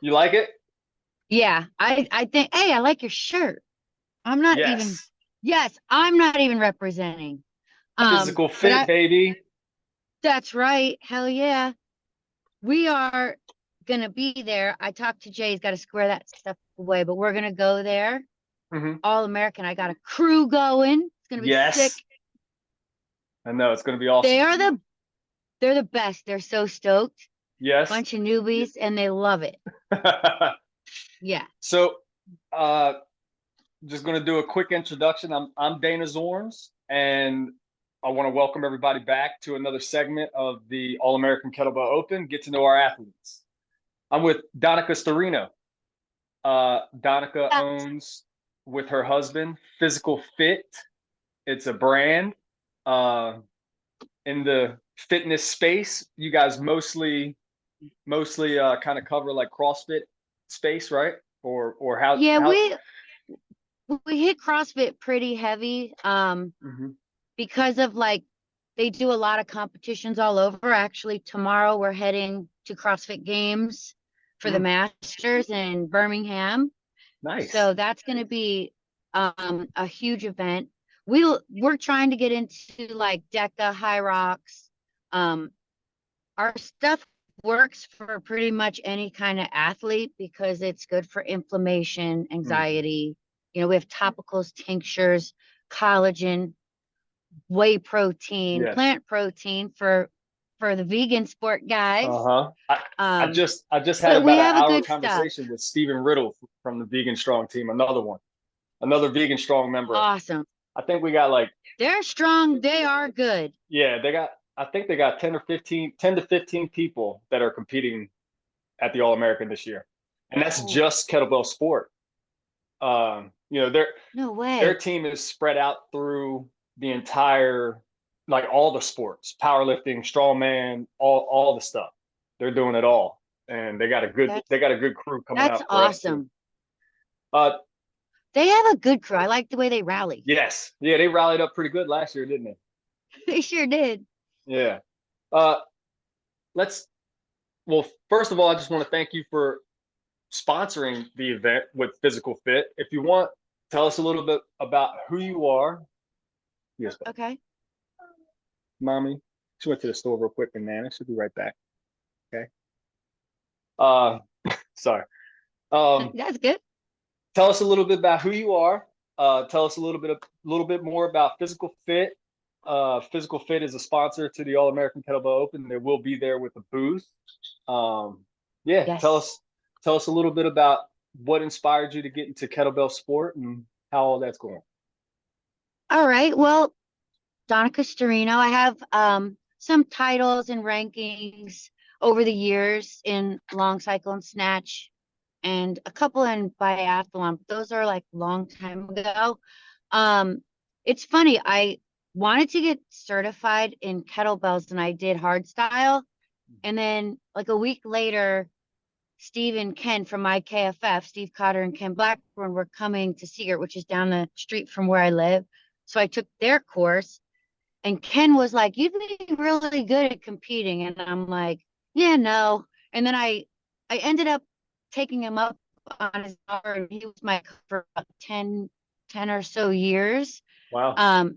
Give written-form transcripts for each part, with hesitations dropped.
You like it? Yeah, I think, hey, I like your shirt. I'm not even, Yes. yes, I'm not even representing. Physical But fit, baby. that's right. Hell yeah. We are gonna be there. I talked to Jay, he's got to square that stuff away, but we're gonna go there. Hmm. All American. I got a crew going. It's gonna be sick. Yes. I know it's going to be awesome. They are they're the best. They're so stoked. Yes. Bunch of newbies and they love it. Yeah. So, uh, just going to do a quick introduction. I'm Dana Zorns, and I want to welcome everybody back to another segment of the All American Kettlebell Open. Get to know our athletes. I'm with Donica Storino. Donica owns with her husband Physical Fit. It's a brand uh, in the fitness space. You guys mostly kind of cover like CrossFit space, right? Or Yeah, how? we hit CrossFit pretty heavy. Mhm. Because of like they do a lot of competitions all over. Actually, tomorrow we're heading to CrossFit Games for the Mm, Masters in Birmingham. nice. So that's going to be a huge event. We're trying to get into like DECA, High Rocks. Um, our stuff works for pretty much any kind of athlete because it's good for inflammation, Mhm. anxiety. We have topicals, tinctures, collagen, whey protein, Yes. plant protein for the vegan sport guys. Uh-huh. Um, I just had but we about an have a hour good stuff. conversation with Stephen Riddle from the Vegan Strong team, another one, another Vegan Strong member. Awesome. I think we got like, They're strong. They are good. yeah, I think they got 10 to 15 people that are competing at the All American this year. And that's Oh, just kettlebell sport. no Their way. team is spread out through the entire, like all the sports, powerlifting, strongman, all the stuff. They're doing it all, and they That's got a good crew coming that's out for us too. awesome. Uh, They have a good crew. I like the way they rally. yes, yeah, they rallied up pretty good last year, didn't they? They sure did. Yeah. Uh, let's. Well, first of all, I just want to thank you for sponsoring the event with Physical Fit. If you want, tell us a little bit about who you are. Yes, Okay. mommy. She went to the store real quick and Nana. She'll be right back. Okay. Uh, sorry. Um, That's good. tell us a little bit about who you are. Tell us a little bit more about Physical Fit. Physical Fit is a sponsor to the All American Kettlebell Open. They will be there with a booth. Um, yeah, Yes. tell us a little bit about what inspired you to get into kettlebell sport and how all that's going. All right. Well, Donica Storino. I have some titles and rankings over the years in long cycle and snatch and a couple in biathlon. Those are like long time ago. Um, it's funny. I wanted to get certified in kettlebells and I did hard style. And then like a week later, Steve and Ken from my KFF, Steve Cotter and Ken Blackburn, were coming to Seagirt, which is down the street from where I live. So I took their course and Ken was like, "You'd be really good at competing." And I'm like, "Yeah, no." And then I ended up taking him up on his offer, and he was my coach for about 10 or so years. Wow. Um,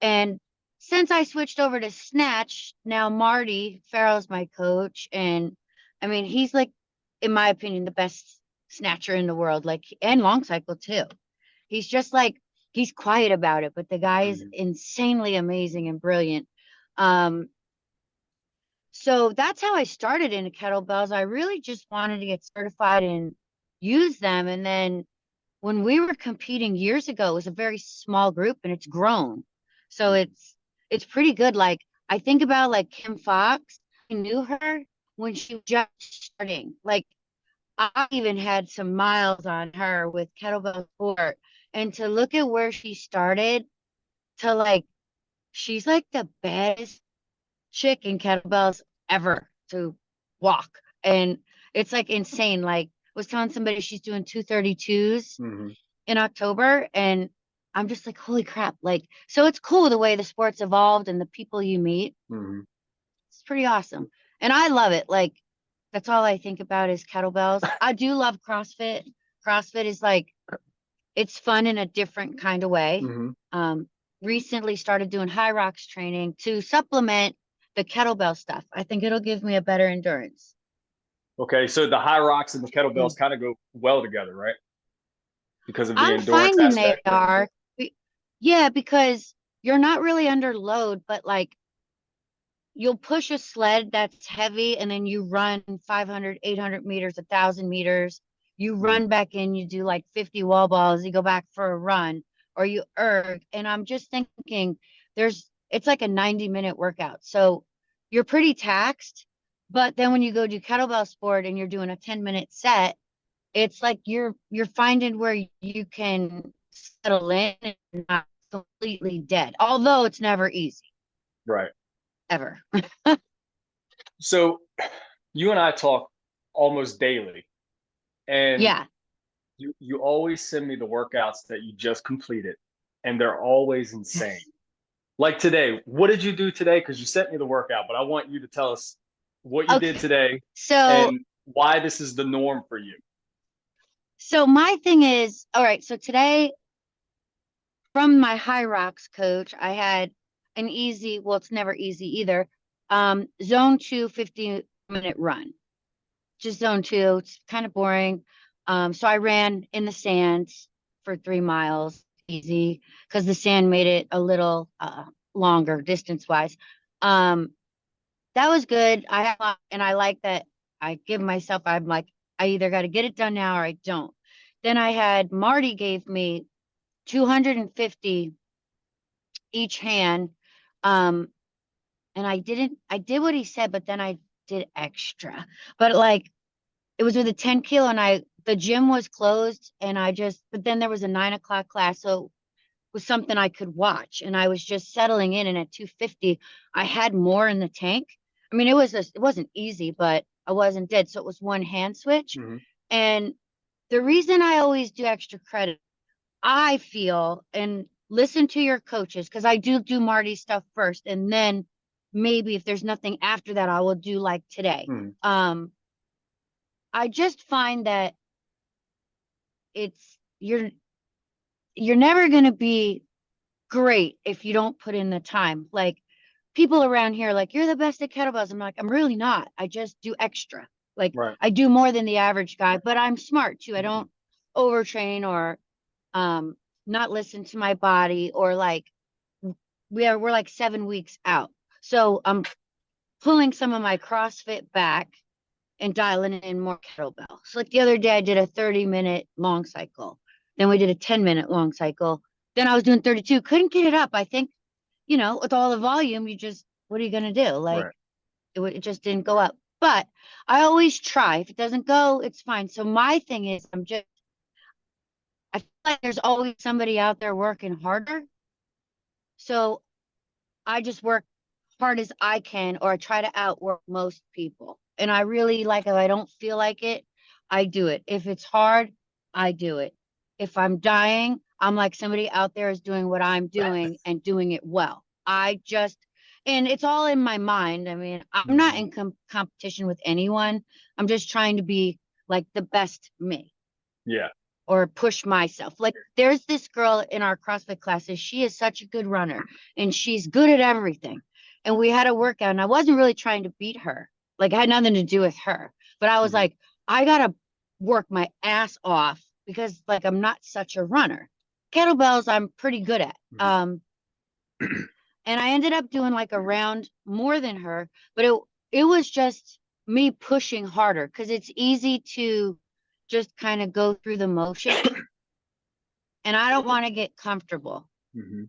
and since I switched over to Snatch, now Marty Farrell's my coach. And I mean, he's like, in my opinion, the best snatcher in the world, like, and long cycle too. He's just like, he's quiet about it, but the guy is Mhm. insanely amazing and brilliant. Um, so that's how I started into kettlebells. I really just wanted to get certified and use them. And then when we were competing years ago, it was a very small group and it's grown. So it's pretty good. Like I think about like Kim Fox. I knew her when she was just starting. Like I even had some miles on her with kettlebell sport. And to look at where she started to like she's like the baddest chick in kettlebells ever to walk. And it's like insane. Like I was telling somebody she's doing 232s Mhm. in October and I'm just like, holy crap. Like, so it's cool the way the sport's evolved and the people you meet. Mhm. It's pretty awesome. And I love it. Like That's all I think about is kettlebells. I do love CrossFit. CrossFit is like, it's fun in a different kind of way. Hmm. Um, Recently started doing high rocks training to supplement the kettlebell stuff. I think it'll give me a better endurance. Okay, so the high rocks and the kettlebells Mm. kind of go well together, right? Because of the I'm endurance finding they aspect. are. Yeah, because you're not really under load, but like you'll push a sled that's heavy and then you run 500, 800 meters, 1,000 meters. You Mm. run back in, you do like 50 wall balls, you go back for a run or you erg. And I'm just thinking it's like a 90-minute workout. So you're pretty taxed. But then when you go do kettlebell sport and you're doing a 10-minute set, it's like you're finding where you can settle in and not completely dead. Although it's never easy, Right. ever. So you and I talk almost daily, and Yeah. you always send me the workouts that you just completed, and they're always insane. Like today, what did you do today? Because you sent me the workout, but I want you to tell us what you did Okay. today So and why this is the norm for you. my thing is, all right, so today from my high rocks coach, I had an easy, well, it's never easy either. Zone 2 50-minute run. Just zone 2. It's kind of boring. So I ran in the sands for 3 miles, easy, because the sand made it a little longer distance wise. Um, that was good. And I like that I give myself, I'm like, I either got to get it done now or I don't. Then I had Marty gave me 250 each hand. Um, and I did what he said, but then I did extra. But like it was with a 10 kilo and the gym was closed and but then there was a 9 o'clock class. So it was something I could watch and I was just settling in. And at 250, I had more in the tank. I mean, it wasn't easy, but I wasn't dead. So it was one hand switch. Hmm. And the reason I always do extra credit, I feel, and listen to your coaches, because I do Marty's stuff first. And then maybe if there's nothing after that, I will do like today. Hmm. I just find that it's you're never going to be great if you don't put in the time. Like people around here, like you're the best at kettlebells. I'm like, I'm really not. I just do extra. Like Right. I do more than the average guy, but I'm smart too. I don't overtrain or um not listen to my body or like we're like 7 weeks out. So I'm pulling some of my CrossFit back and dialing in more kettlebell. So like the other day I did a 30-minute long cycle. Then we did a 10-minute long cycle. Then I was doing 32. Couldn't get it up. I think, with all the volume, what are you going to do? Like Right. it just didn't go up. But I always try. If it doesn't go, it's fine. So my thing is I feel like there's always somebody out there working harder. So I just work hard as I can, or I try to outwork most people. And I really like, if I don't feel like it, I do it. If it's hard, I do it. If I'm dying, I'm like somebody out there is doing what I'm doing and doing it well. And it's all in my mind. I mean, I'm not Hmm. in competition with anyone. I'm just trying to be like the best me Yeah. or push myself. Like there's this girl in our CrossFit classes. She is such a good runner and she's good at everything. And we had a workout and I wasn't really trying to beat her. Like it had nothing to do with her. But I was Hmm. like, I gotta work my ass off because like I'm not such a runner. Kettlebells I'm pretty good at. Hmm. And I ended up doing like a round more than her, but it was just me pushing harder because it's easy to just kind of go through the motion and I don't want to get comfortable. Hmm.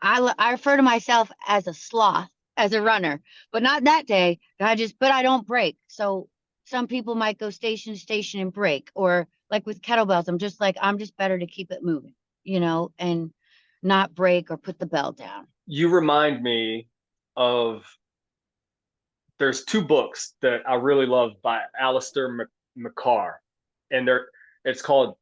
I refer to myself as a sloth, as a runner, but not that day. But I don't break. So some people might go station to station and break, or like with kettlebells, I'm just better to keep it moving, and not break or put the bell down. You remind me of there's two books that I really love by Alistair McCarr, and it's called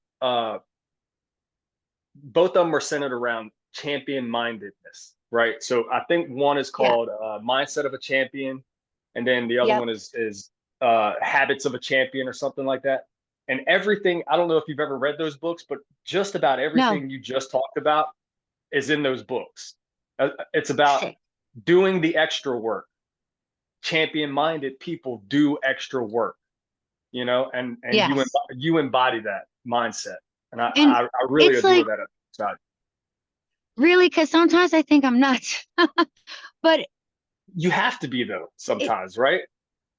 both of them are centered around champion mindedness, right? So I think one is Yeah. called Mindset of a Champion, and then the other Yep. one is Habits of a Champion or something like that. And everything, I don't know if you've ever read those books, but just about No, everything you just talked about is in those books. It's about sick. doing the extra work. Champion-minded people do extra work, you know, and Yes. you embody that mindset, and And I really it's adore like, that side. really, because sometimes I think I'm nuts. But You have to be though it, sometimes, right?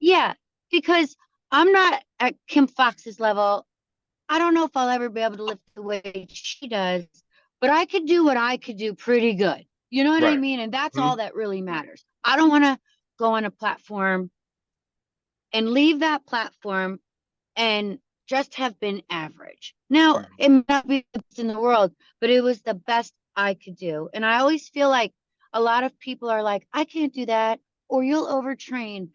yeah, because I'm not at Kim Fox's level. I don't know if I'll ever be able to lift the weight she does, but I could do what I could do pretty good. You know what I Right. mean? And that's Hmm. all that really matters. I don't want to go on a platform and leave that platform and just have been average. Now, it may not be the best in the world, but it was the best I could do. And I always feel like a lot of people are like, I can't do that, or you'll overtrain,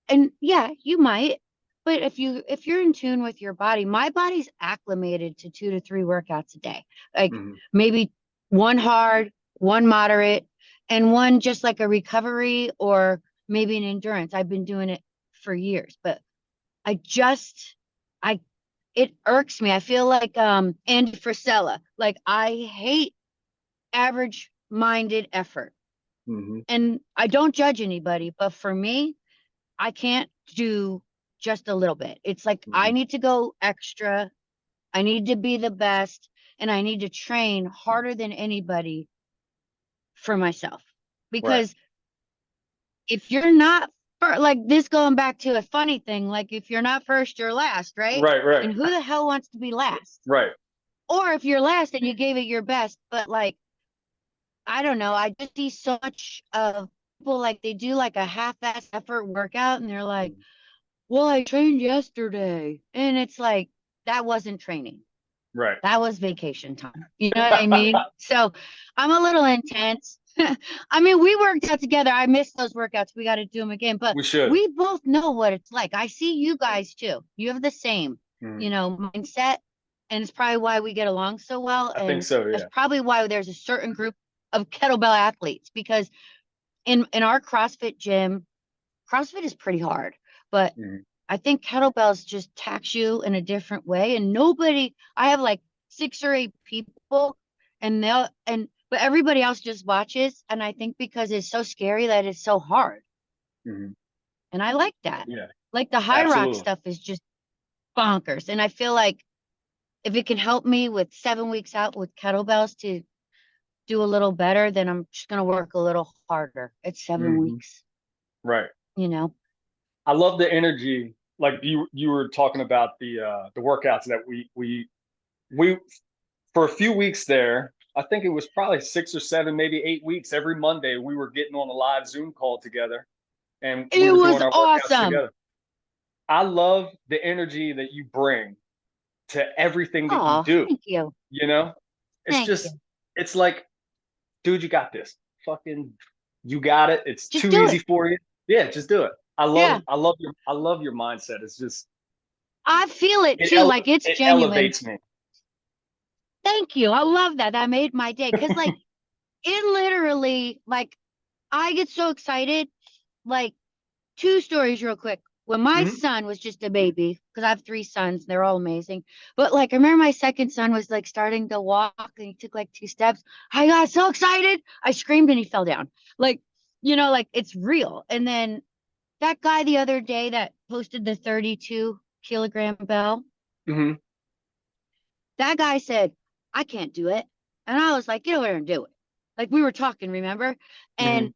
and yeah, you might. But if you're in tune with your body, my body's acclimated to 2 to 3 workouts a day. Like Hmm. maybe one hard, one moderate, and one just like a recovery or maybe an endurance. I've been doing it for years, but I just I it irks me. I feel like Andy Frisella. Like I hate average minded effort. Hmm. And I don't judge anybody, but for me, I can't do just a little bit. It's like I Hmm. need to go extra. I need to be the best and I need to train harder than anybody for myself. Right. Because if you're not like this, going back to a funny thing, like if you're not first, you're last, right? Right. Right. And who the hell wants to be last? Right. Or if you're last and you gave it your best, but like, I don't know, I just see so much of people like they do like a half-ass effort workout and they're like, well, I trained yesterday. And it's like, that wasn't training. Right. That was vacation time. You know what I mean? So I'm a little intense. I mean, we worked out together. I missed those workouts. We got to do them again, but We should. we both know what it's like. I see you guys too. You have the same, Hmm. mindset. And it's probably why we get along so well. I think And so. that's Yeah. probably why there's a certain group of kettlebell athletes because in our CrossFit gym, CrossFit is pretty hard, but Hmm. I think kettlebells just tax you in a different way. And I have like 6 or 8 people but everybody else just watches. And I think because it's so scary that it's so hard. Hmm. And I like that. Yeah. Like the high rock Absolutely. stuff is just bonkers. And I feel like if it can help me with 7 weeks out with kettlebells to do a little better, then I'm just going to work a little harder. It's seven Hmm. weeks, Right. you know? I love the energy. Like you were talking about the workouts that we for a few weeks there. I think it was probably 6 or 7, maybe 8 weeks. Every Monday we were getting on a live Zoom call together, and we It were was doing our workouts awesome. together. I love the energy that you bring to everything that you Oh, do. thank you. You know, it's Thank just you. it's like, dude, you got this. Fucking, you got it. It's Just too do easy it. for you. Yeah, just do it. Yeah. I love your mindset. It's just I feel it it too. Like it's it genuine. elevates me. Thank you. I love that. That made my day. Cause like it literally, like I get so excited. Like 2 stories real quick. When my Hmm. son was just a baby, because I have 3 sons, they're all amazing. But like I remember my second son was like starting to walk and he took like 2 steps. I got so excited. I screamed and he fell down. Like, like it's real. And then that guy the other day that posted the 32 kilogram bell, Hmm. that guy said, I can't do it. And I was like, get over there and do it. Like we were talking, remember? Hmm. And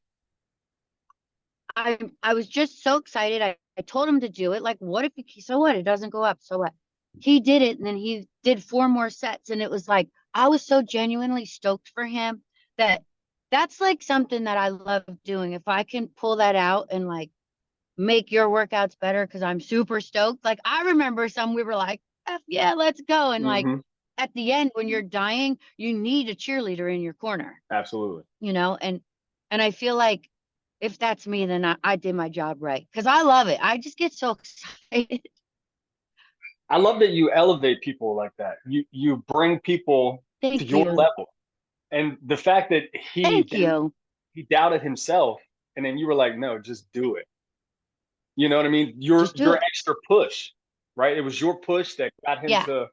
I was just so excited. I told him to do it. Like, what if so what? It doesn't go up. So what? He did it and then he did 4 more sets. And it was like, I was so genuinely stoked for him that that's like something that I love doing. If I can pull that out and like make your workouts better because I'm super stoked. Like I remember we were like, F yeah, let's go. And like Hmm. at the end, when you're dying, you need a cheerleader in your corner, Absolutely. and I feel like if that's me, then I did my job right. Cause I love it. I just get so excited. I love that you elevate people like that. You bring people to Thank your you. level, and the fact that Thank you. he doubted himself, and then you were like, no, just do it. You know what I mean? Just do Your it. extra push, right? It was your push that got him Yeah. to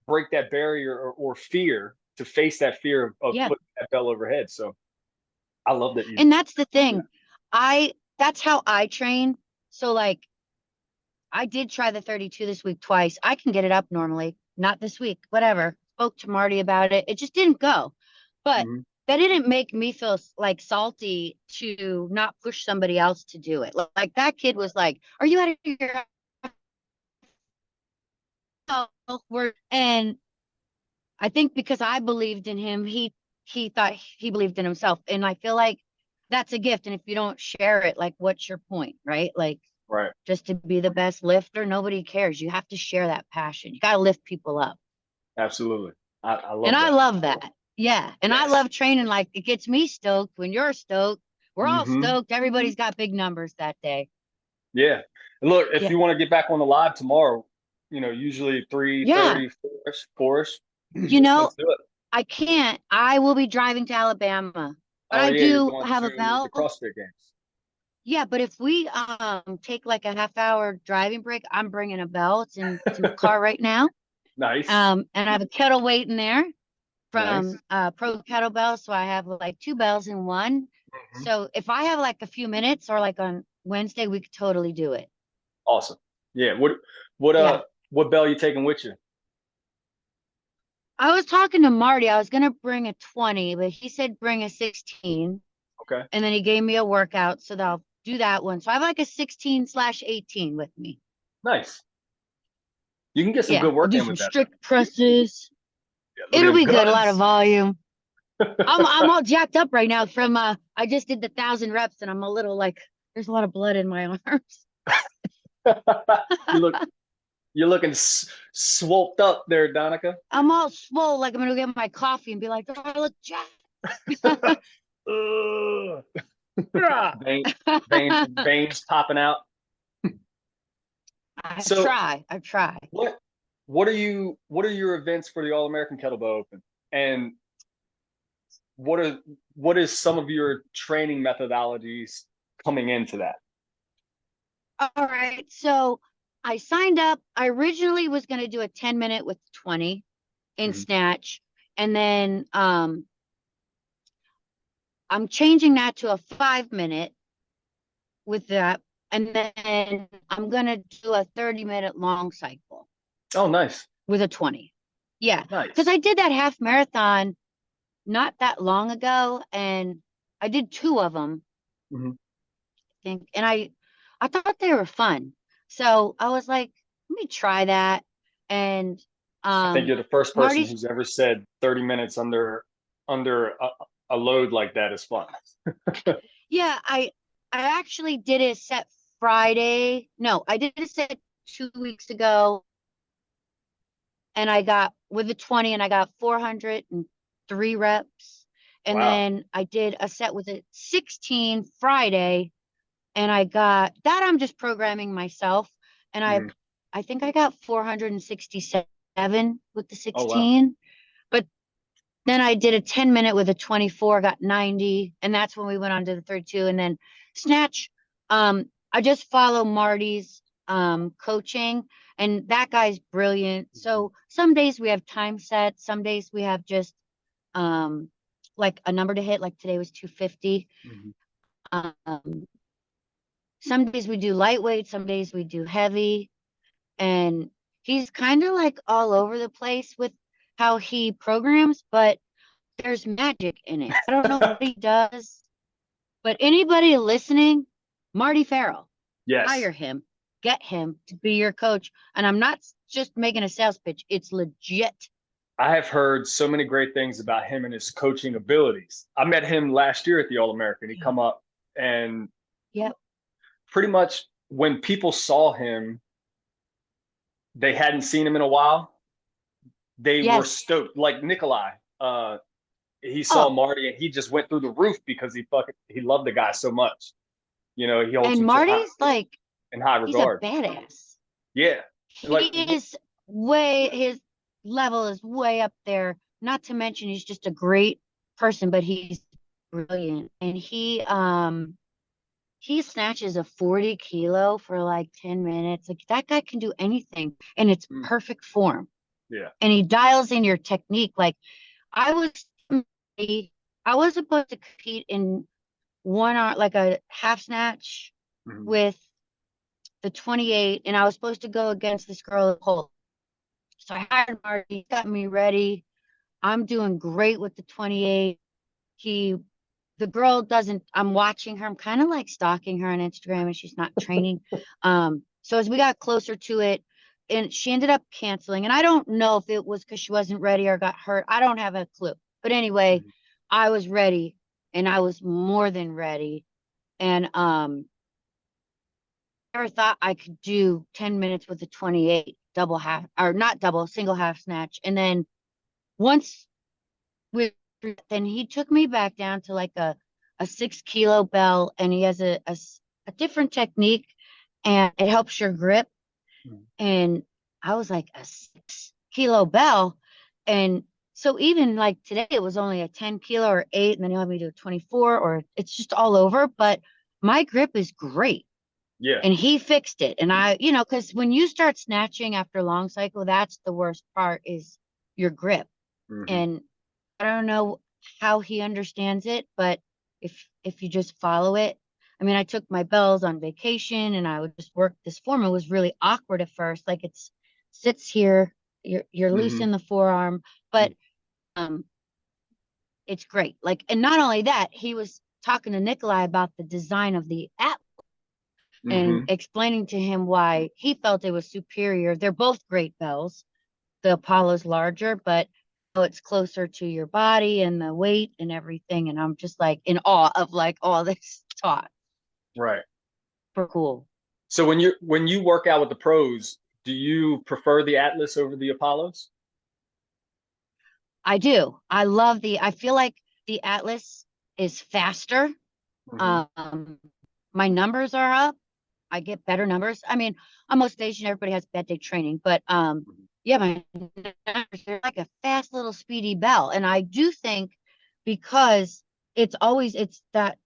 break that barrier or fear to face that fear of Yeah. putting that bell overhead. So I love that you. And that's the thing. That's how I train. So like I did try the 32 this week twice. I can get it up normally, not this week, whatever. Spoke to Marty about it. It just didn't go. But Mhm. that didn't make me feel like salty to not push somebody else to do it. Like that kid was like, "Are you out of your health?" And I think because I believed in him, he thought he believed in himself. And I feel like that's a gift. And if you don't share it, like what's your point, right? Like Right. just to be the best lifter, nobody cares. You have to share that passion. You got to lift people up. Absolutely. I And love I that. love that. Yeah. And I Yes. love training. Like it gets me stoked when you're stoked. We're all Hmm. stoked. Everybody's got big numbers that day. Yeah. And look, if Yeah. you want to get back on the live tomorrow, usually Yeah. 3:30, 4ish. You know, Let's do it. I can't. I will be driving to Alabama, but Oh I yeah, you're do going have a to the belt. CrossFit Games. Yeah, but if we take like a half hour driving break, I'm bringing a belt. It's in the car right now. Nice. And I have a kettle weight in there Nice. from Pro Kettlebell. So I have like two bells in one. Hmm. So if I have like a few minutes or like on Wednesday, we could totally do it. Awesome. Yeah. What Yeah. what bell you taking with you? I was talking to Marty. I was gonna bring a 20, but he said bring a 16. Okay. And then he gave me a workout, so that I'll do that one. So I have like a 16/18 with me. Nice. You can get some Yeah, good I'll work do in some with that though. strict presses. Yeah, look at It'll them be good, a lot of guns. volume. I'm all jacked up right now from I just did the 1,000 reps and I'm a little like there's a lot of blood in my arms. you look you're looking swooped up there, Donica. I'm all swole, like I'm gonna get my coffee and be like, oh, I look jacked. Ugh. Vein, veins popping out. I So try. I try. what what are your events for the All American Kettlebell Open? And what are what is some of your training methodologies coming into that? All right. So I signed up. I originally was gonna do a 10 minute with 20 in Mhm. snatch. And then I'm changing that to a 5 minute with that. And then I'm going to do a 30-minute long cycle Oh, nice, with a 20. Yeah. Because nice. I did that half marathon not that long ago. And I did two of them, Mhm. I think. And I thought they were fun. So I was like, let me try that. And I think um, you're the first person Marty's, who's ever said 30 minutes under a load like that is fun. yeah, I actually did a set Friday. No, I did a set 2 weeks ago and I got with the 20 and I got 403 reps. And Wow. then I did a set with a 16 Friday and I got that I'm just programming myself. And Mhm. I think I got 467 with the Oh wow. 16. But then I did a 10 minute with a 24, got 90. And that's when we went on to the 32. And then snatch. I just follow Marty's coaching and that guy's brilliant. Mhm. So some days we have time sets, some days we have just um like a number to hit, like today was 250. Mhm. Um, some days we do lightweight, some days we do heavy. And he's kind of like all over the place with how he programs, but there's magic in it. I don't know what he does, but anybody listening, Marty Farrell, Yes. hire him, get him to be your coach. And I'm not just making a sales pitch, it's legit. I have heard so many great things about him and his coaching abilities. I met him last year at the All American. He come up and Yep. pretty much when people saw him, they hadn't seen him in a while. They were Yes. stoked. Like Nikolai, he saw Oh, Marty and he just went through the roof because he loved the guy so much. He holds and him to Marty's like, in high he's a regard. badass. Yeah, He like is his level is way up there. Not to mention he's just a great person, but he's brilliant. And he snatches a 40 kilo for like 10 minutes. Like that guy can do anything and it's Mm. perfect form. Yeah. And he dials in your technique. Like I was, I was supposed to compete in one arm, like a half snatch Mhm. with the 28, and I was supposed to go against this girl at pole. So I hired Marty, he got me ready. I'm doing great with the 28. He, the girl doesn't, I'm watching her. I'm kind of like stalking her on Instagram and she's not training. So as we got closer to it, and she ended up canceling. And I don't know if it was because she wasn't ready or got hurt. I don't have a clue. But anyway, Mhm. I was ready and I was more than ready. And never thought I could do 10 minutes with a 28 double half, or not double, single half snatch. And then once we, then he took me back down to like a 6 kilo bell, and he has a different technique and it helps your grip. Mhm. And I was like, a 6 kilo bell. And so even like today, it was only a 10 kilo or 8, and then he'll have me do a 24, or it's just all over. But my grip is great. Yeah. And he fixed it. And I, you know, because when you start snatching after long cycle, that's the worst part is your grip. Mhm. And I don't know how he understands it, but if you just follow it. I mean, I took my bells on vacation and I would just work this form. It was really awkward at first. Like it's sits here, you're loose Mhm. in the forearm, but um it's great. Like, and not only that, he was talking to Nikolai about the design of the app and Mhm. explaining to him why he felt it was superior. They're both great bells. The Apollo's larger, but it's closer to your body and the weight and everything. And I'm just like in awe of like all this talk. Right. For cool. So when you work out with the pros, do you prefer the Atlas over the Apollos? I do. I feel like the Atlas is faster. Mhm. Um, my numbers are up. I get better numbers. I mean, on most days, everybody has bad day training, but Mhm. yeah, my numbers, they're like a fast little speedy bell. And I do think because it's that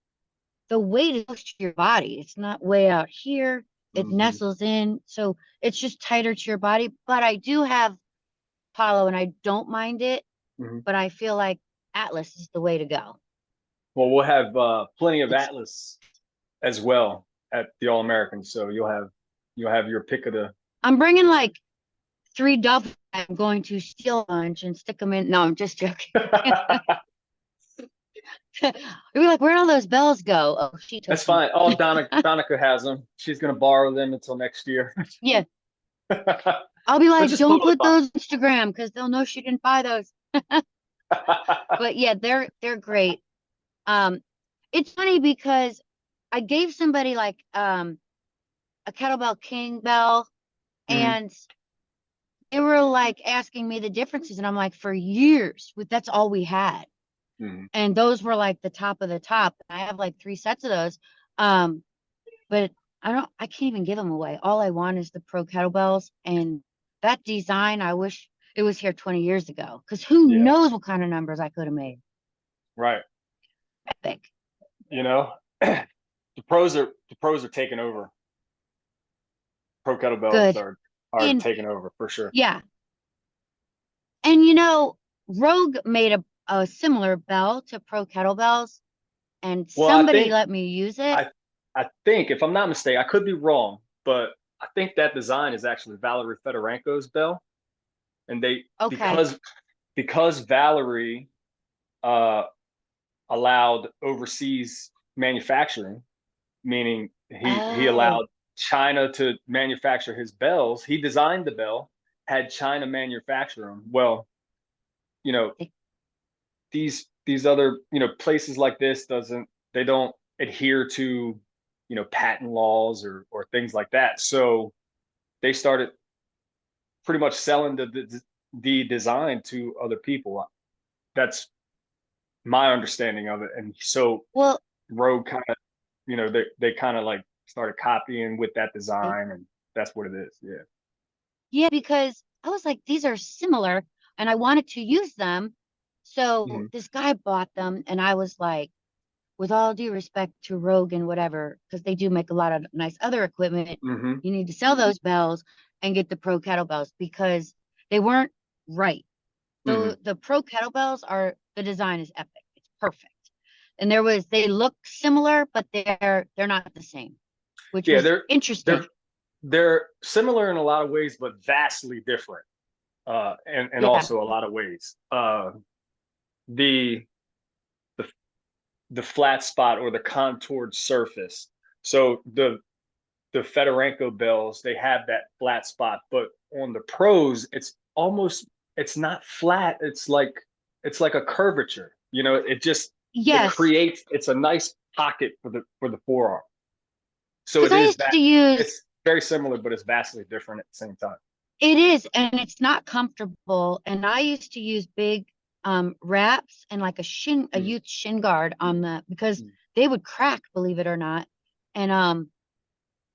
the weight is close to your body. It's not way out here. It Mhm. nestles in. So it's just tighter to your body. But I do have Apollo and I don't mind it, Mhm. but I feel like Atlas is the way to go. Well, we'll have plenty of It's Atlas as well at the All Americans, so you'll have your pick of the. I'm bringing like 3 double. I'm going to steal lunch and stick them in. No, I'm just joking. You'll be like, where'd all those bells go? Oh, she took That's them. fine. Oh, Donica has them. She's gonna borrow them until next year. Yeah. I'll be Which like, is don't totally put those on Instagram because they'll know she didn't buy those. fine. But yeah, they're great. Um, it's funny because I gave somebody like a kettlebell king bell, Mhm. and they were like asking me the differences, and I'm like, for years, that's all we had. Mhm. And those were like the top of the top. I have like 3 sets of those. But I can't even give them away. All I want is the pro kettlebells, and that design, I wish it was here 20 years ago, because who Yeah. knows what kind of numbers I could have made. Right. Epic. You know, the pros are taking over. Pro kettlebells Good. are And taking over for sure. yeah. And you know, Rogue made a similar bell to pro kettlebells, and Well, I somebody think let me use it. I I think if I'm not mistaken, I could be wrong, but I think that design is actually Valerie Fedorenko's bell, and they Okay. because Valerie uh, allowed overseas manufacturing, meaning he Oh, allowed China to manufacture his bells. He designed the bell, had China manufacture them. Well, you know, it- these other places like this doesn't they don't adhere to patent laws or things like that. So they started pretty much selling the design to other people. That's my understanding of it. And so well, Rogue kind of they kind of like started copying with that design, and that's what it is. Yeah. yeah, because I was like, these are similar, and I wanted to use them. So Mhm. this guy bought them, and I was like, with all due respect to Rogue and whatever, because they do make a lot of nice other equipment, Mm-hmm. you need to sell those bells and get the pro kettlebells because they weren't right. Mm-hmm. The pro kettlebells are, the design is epic. It's perfect. And they look similar, but they're not the same, which Yeah, was interesting. they're similar in a lot of ways, but vastly different. And Yeah. also a lot of ways. The the the flat spot or the contoured surface. So the Fedorenko bells, they have that flat spot, but on the pros, it's not flat. It's like a curvature. You know, Yes. it's a nice pocket for the forearm. So Because I used to use, it's very similar, but it's vastly different at the same time. it is, and it's not comfortable. And I used to use big wraps and like a Mm, youth shin guard on because mm, they would crack, believe it or not. And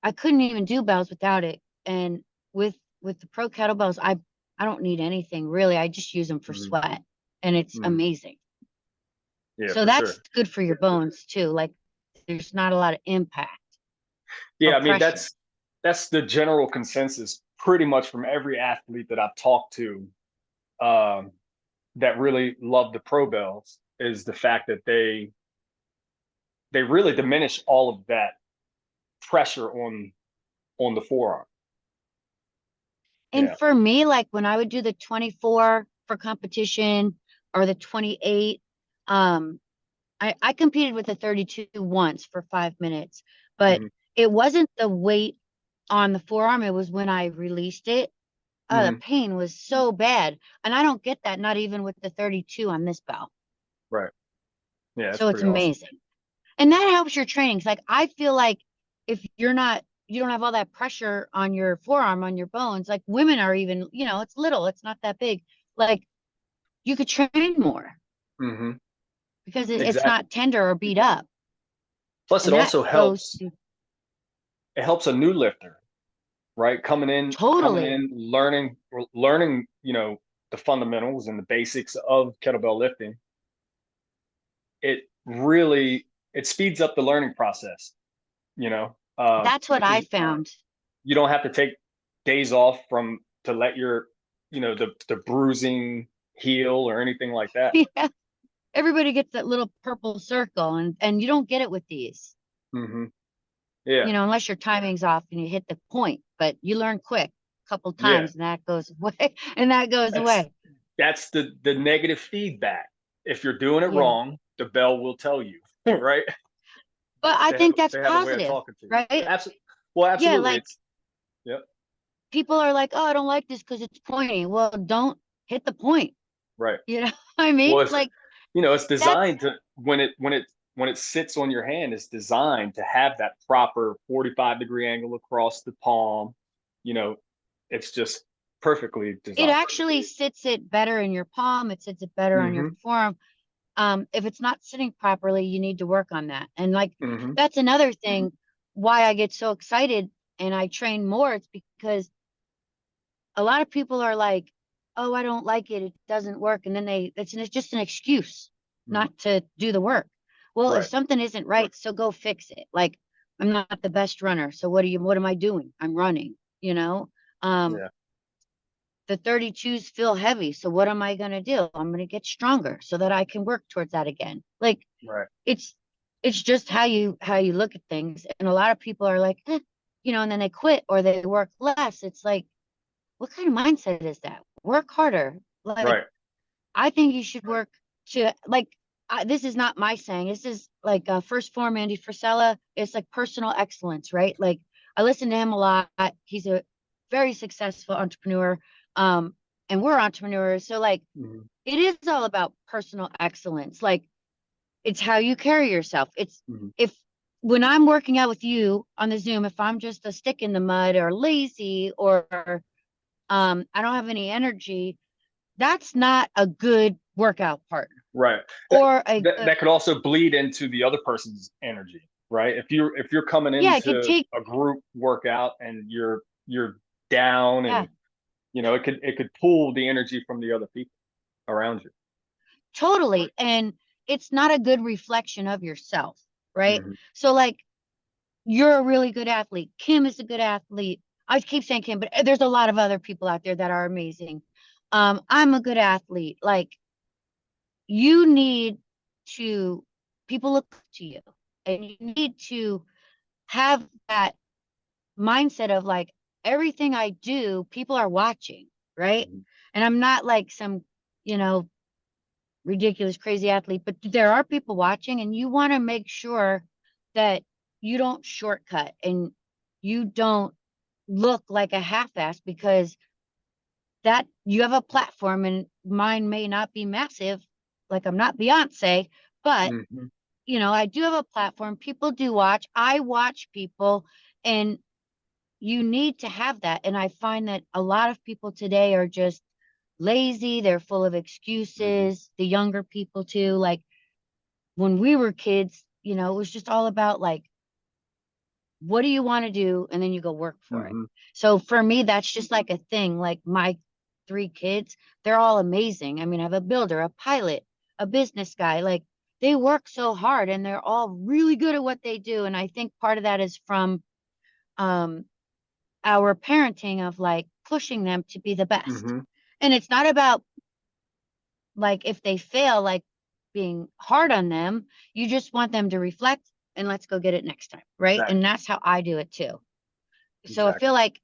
I couldn't even do bells without it. And with the pro kettlebells, I don't need anything really. I just use them for mm, sweat, and it's mm. amazing. Yeah, So for that's sure. good for your bones too. Like there's not a lot of impact or Yeah, I mean pressure. that's the general consensus pretty much from every athlete that I've talked to, um, that really love the pro bells is the fact that they really diminish all of that pressure on the forearm. And Yeah. for me, like when I would do the 24 for competition or the 28, um, I competed with the 32 once for 5 minutes, but Hmm. it wasn't the weight on the forearm. It was when I released it. Oh, the Hmm. pain was so bad. And I don't get that, not even with the 32 on this bell. Right. Yeah, that's So it's pretty awesome. amazing. And that helps your trainings. Like I feel like if you don't have all that pressure on your forearm, on your bones, like women are even, it's little, it's not that big. Like you could train more Hmm. because it's Exactly. not tender or beat up. Plus, And that goes to it helps a new lifter, right? Coming totally. in, learning, the fundamentals and the basics of kettlebell lifting. It really it speeds up the learning process, That's what I because found. you don't have to take days off from to let your, the bruising heal or anything like that. Yeah. Everybody gets that little purple circle and you don't get it with these, Hmm. Yeah, unless your timing's off and you hit the point, but you learn quick a couple yeah. times and that goes away and that goes That's away. that's the negative feedback. If you're doing it Yeah. wrong, the bell will tell you, right? But I think that's They have a way of positive, talking to you. right? Absolutely. Well, Yeah, absolutely. like It's Yep. people are like, "Oh, I don't like this because it's pointy." Well, don't hit the point. Right. You know what I mean? Well, Like it's that's designed to when it sits on your hand, it's designed to have that proper 45-degree angle across the palm. You know, it's just perfectly it designed. actually sits it better in your palm. It sits it better on your Hmm. forearm. If it's not sitting properly, you need to work on that. And like Hmm. that's another thing why I get so excited and I train more. It's because a lot of people are like, "Oh, I don't like it. It doesn't work." And then it's just an excuse Hmm. not to do the work. Well, if Right. something isn't right, so go fix it. Like I'm not the best runner. So what am I doing? I'm running, you know? Um, Yeah. the 32s feel heavy. So what am I going to do? I'm going to get stronger so that I can work towards that again. Like Right. it's it's just how you look at things. And a lot of people are like, and then they quit or they work less. It's like, what kind of mindset is that? Work harder. Like Right. I think you should work to like this is not my saying. This is like first form Andy Frisella. It's like personal excellence, right? Like I listen to him a lot. He's a very successful entrepreneur. Um, and we're entrepreneurs. So like Hmm. it is all about personal excellence. Like it's how you carry yourself. It's Hmm. if when I'm working out with you on the Zoom, if I'm just a stick in the mud or lazy or I don't have any energy, that's not a good workout partner Right. That, or a good, that could also bleed into the other person's energy, right? If you're coming yeah, it could into take, a group workout and you're down, yeah, and it could pull the energy from the other people around you. totally. And it's not a good reflection of yourself, right? Mhm. So like, you're a really good athlete. Kim is a good athlete. I keep saying Kim, but there's a lot of other people out there that are amazing. I'm a good athlete. Like, you need to, people look up to you, and you need to have that mindset of like, everything I do, people are watching, right? Mhm. And I'm not like some, you know, ridiculous, crazy athlete, but there are people watching, and you want to make sure that you don't shortcut and you don't look like a half-ass, because that you have a platform, and mine may not be massive. Like, I'm not Beyonce, but Mhm. you know, I do have a platform. People do watch. I watch people, and you need to have that. And I find that a lot of people today are just lazy. They're full of Mhm. excuses. The younger people too. Like, when we were kids, you know, it was just all about like, what do you want to do? And then you go work for it. Mhm. So for me, that's just like a thing. Like, my 3 kids, they're all amazing. I mean, I have a builder, a pilot, a business guy. Like, they work so hard, and they're all really good at what they do. And I think part of that is from um, our parenting of like pushing them to be the best. Mhm. And it's not about like, if they fail, like being hard on them. You just want them to reflect and let's go get it next time. Right. And Exactly. that's how I do it too. So I feel Exactly. like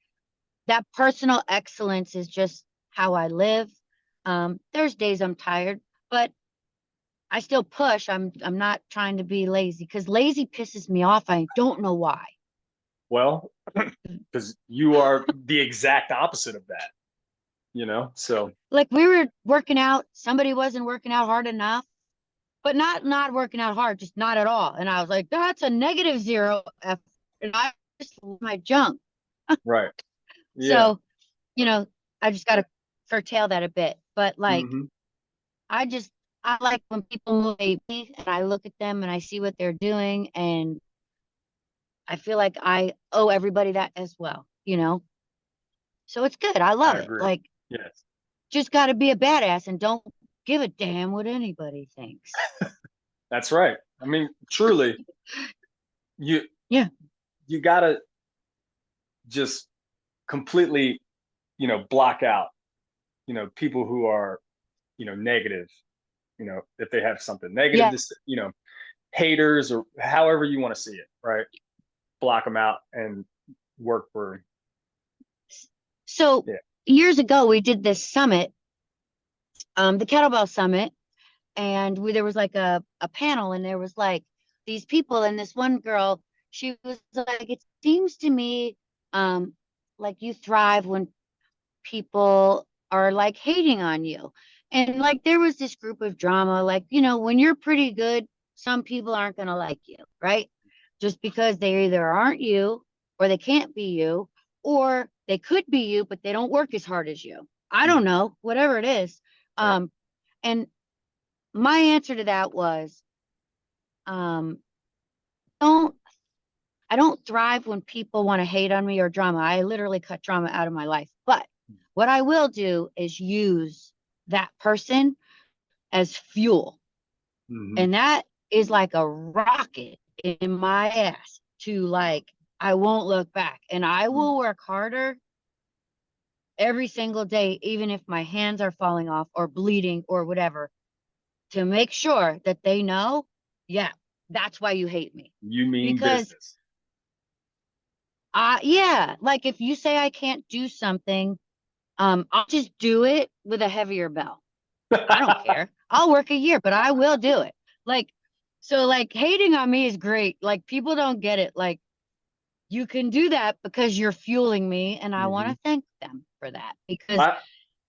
that personal excellence is just how I live. There's days I'm tired, but I still push. I'm not trying to be lazy, because lazy pisses me off. I don't know why. Well, because you are the exact opposite of that, So Like, we were working out, somebody wasn't working out hard enough, but not working out hard, just not at all. And I was like, that's a negative zero effort. And I just my junk. right. Yeah. So, you know, I just gotta curtail that a bit. But like, Mhm. I just I like when people motivate me, and I look at them and I see what they're doing, and I feel like I owe everybody that as well, you know? So it's good. I love I it. agree. Like, Yes. just gotta be a badass and don't give a damn what anybody thinks. That's right. I mean, truly, you Yeah. you gotta just completely, block out, people who are, negative, if they have something negative Yeah. to say, haters or however you want to see it, right? Block them out and work for, So yeah. years ago, we did this summit, the kettlebell summit, and there was like a panel, and there was like these people, and this one girl, she was like, it seems to me, um, like, you thrive when people are like hating on you. And like, there was this group of drama, like, you know, when you're pretty good, some people aren't going to like you, right? Just because they either aren't you, or they can't be you, or they could be you, but they don't work as hard as you. I don't Mhm. know, whatever it is. Right. And my answer to that was, um, don't I don't thrive when people want to hate on me or drama. I literally cut drama out of my life. But what I will do is use that person as fuel. Hmm. And that is like a rocket in my ass to like, I won't look back, and I will work harder every single day, even if my hands are falling off or bleeding or whatever, to make sure that they know, yeah, that's why you hate me. You mean Because business. yeah, like, if you say I can't do something, I'll just do it with a heavier bell. I don't care. I'll work a year, but I will do it. Like, so like, hating on me is great. Like, people don't get it. Like, you can do that because you're fueling me, and I want Hmm. to thank them for that, because I,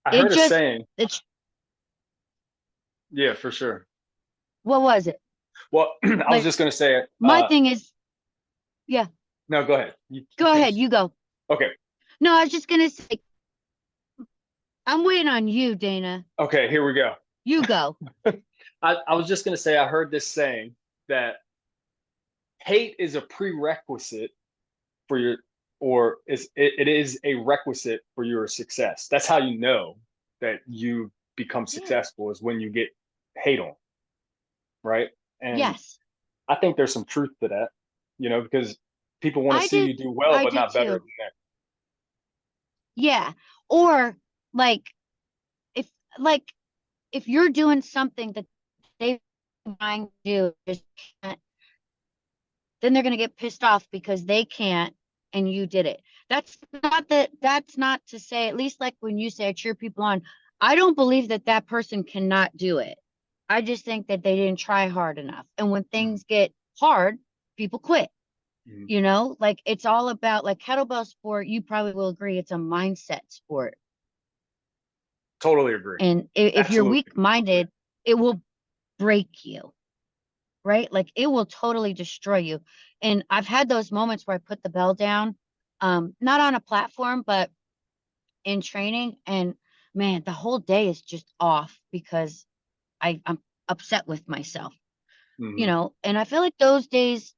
I it heard a just saying. it's Yeah, for sure. what was it? Well, I was Like, just going to say, my thing is, yeah, no, go ahead. You go ahead, finish. you go. Okay. No, I was just gonna say, I'm waiting on you, Dana. Okay, here we go. You go. I was just going to say, I heard this saying that hate is a prerequisite for your, or it is a requisite for your success. That's how you know that you become Yeah. successful, is when you get hate on. right? And Yes, I think there's some truth to that, because people want to I see do. you do well, I but do not better too. than that. Yeah. Like if like if you're doing something that they trying to do, just can't, then they're gonna get pissed off because they can't and you did it. That's not to say, at least like when you say I cheer people on, I don't believe that that person cannot do it. I just think that they didn't try hard enough. And when Mm-hmm. things get hard, people quit. Mm-hmm. Like it's all about like kettlebell sport, you probably will agree it's a mindset sport. Totally agree. And if you're Absolutely. weak-minded, it will break you, right? Like it will totally destroy you. And I've had those moments where I put the bell down, not on a platform, but in training. And man, the whole day is just off because I'm upset with myself, Mm-hmm. and I feel like those days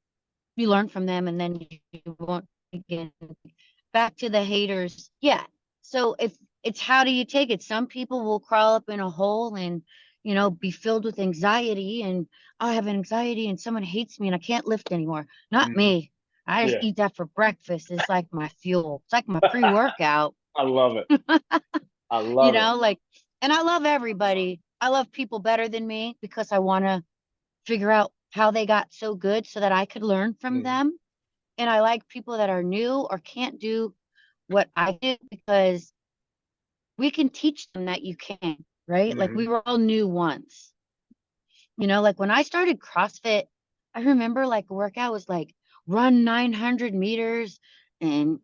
you learn from them and then you won't again. Back to the haters. Yeah. So if it's how do you take it? Some people will crawl up in a hole and, be filled with anxiety and "Oh, I have anxiety and someone hates me and I can't lift anymore. Not Mm-hmm. me. I just Yeah, eat that for breakfast. It's like my fuel. It's like my pre-workout, I love it. I love it. like, and I love everybody. I love people better than me because I want to figure out how they got so good so that I could learn from Mm-hmm. them. And I like people that are new or can't do what I did because we can teach them that you can, right? Like Mm-hmm. we were all new once. Like when I started CrossFit, I remember like a workout was like run 900 meters and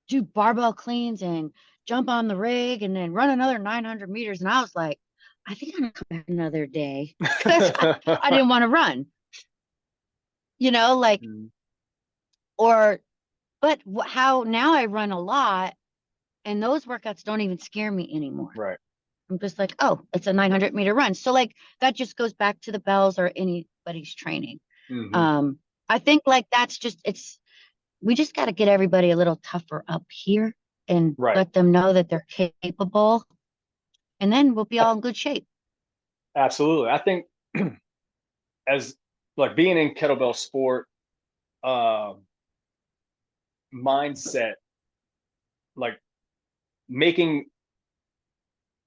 do barbell cleans and jump on the rig and then run another 900 meters. And I was like, I think I'm gonna come back another day because I didn't want to run, like, Mm-hmm. or, but how now I run a lot and those workouts don't even scare me anymore. Right. I'm just like, oh, it's a 900-meter run. So like that just goes back to the bells or anybody's training. Mm-hmm. Um, I think like that's just we just got to get everybody a little tougher up here and Right. let them know that they're capable, and then we'll be all in good shape. Absolutely. I think as like being in kettlebell sport, uh, mindset, like making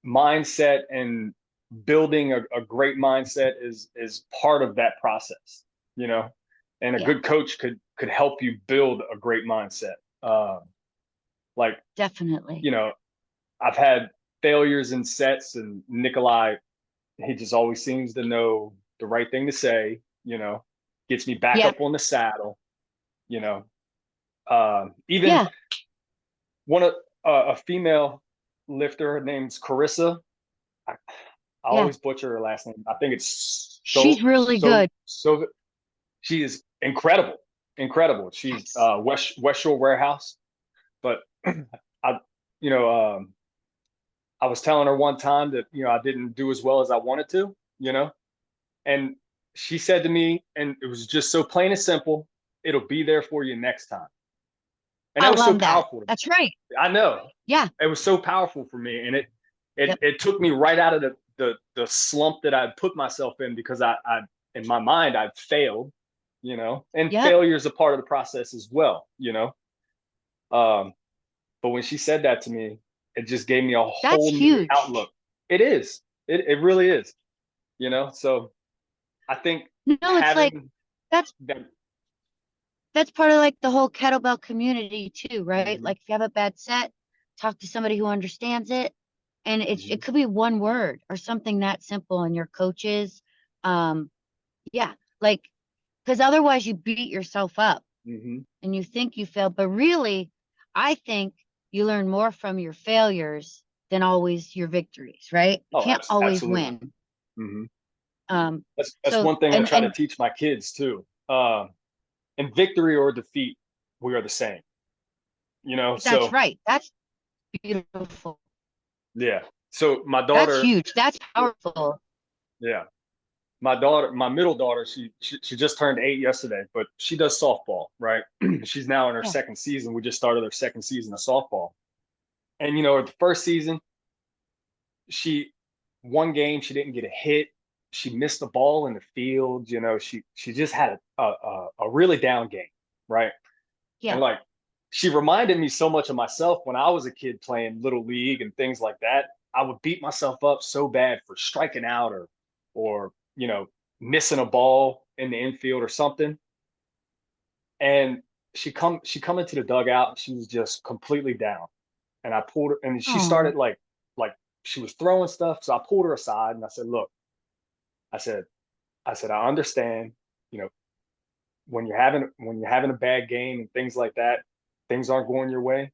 mindset and building a great mindset is part of that process, you know, and a Yeah, good coach could help you build a great mindset. Like, definitely. you know, I've had failures in sets, and Nikolai, he just always seems to know the right thing to say, gets me back Yeah, up on the saddle, you know. Even yeah, one of a female lifter, her name's Carissa. I yeah. always butcher her last name. I think it's She's really good. so. She is incredible, incredible. She's Yes. West Shore Warehouse. But I, you know, I was telling her one time that I didn't do as well as I wanted to, and she said to me, and it was just so plain and simple, "It'll be there for you next time." And I that was so love that. powerful to me. That's right. I know Yeah. it was so powerful for me, and it it Yep. it took me right out of the slump that I put myself in, because I in my mind I'd failed, and Yep. failure is a part of the process as well. Um, but when she said that to me, it just gave me a That's whole new huge. outlook. It is. It really is. So I think No, it's like having that's that. that's part of like the whole kettlebell community too, right? Mhm, Like if you have a bad set, talk to somebody who understands it. And it mhm, could be one word or something that simple and your coaches. Um, yeah, like because otherwise you beat yourself up mhm. and you think you failed, but really, I think you learn more from your failures than always your victories, right? You Oh, can't always absolutely. win. Mhm. Um, That's so one thing I and try to and teach my kids too. In victory or defeat, we are the same. that's So right. That's beautiful. yeah. So my That's daughter, huge. That's powerful. yeah, my middle daughter, she just turned 8 yesterday, but she does softball, right? She's now in her Yeah. second season. We just started her second season of softball, and the first season, she one game she didn't get a hit. she missed the ball in the field. She just had a really down game, right? And Yeah. like she reminded me so much of myself when I was a kid playing little league and things like that. I would beat myself up so bad for striking out or missing a ball in the infield or something. And she come into the dugout and she was just completely down. And I pulled her and she Oh, started like she was throwing stuff. So I pulled her aside and I said, look, I said, I understand, you know, when you're having a bad game and things like that, things aren't going your way,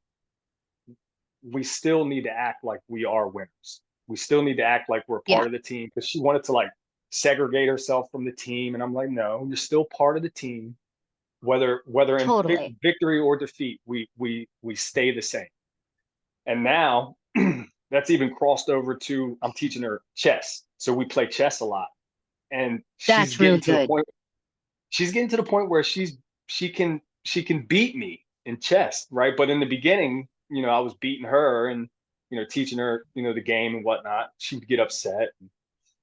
we still need to act like we are winners. We still need to act like we're yeah, part of the team because she wanted to like segregate herself from the team. And I'm like, no, you're still part of the team. Whether in totally. victory or defeat, we stay the same. And now that's even crossed over to I'm teaching her chess. So we play chess a lot. And That's really good. she's getting to the point where she can beat me in chess, right? But in the beginning, I was beating her and teaching her the game and whatnot. She would get upset,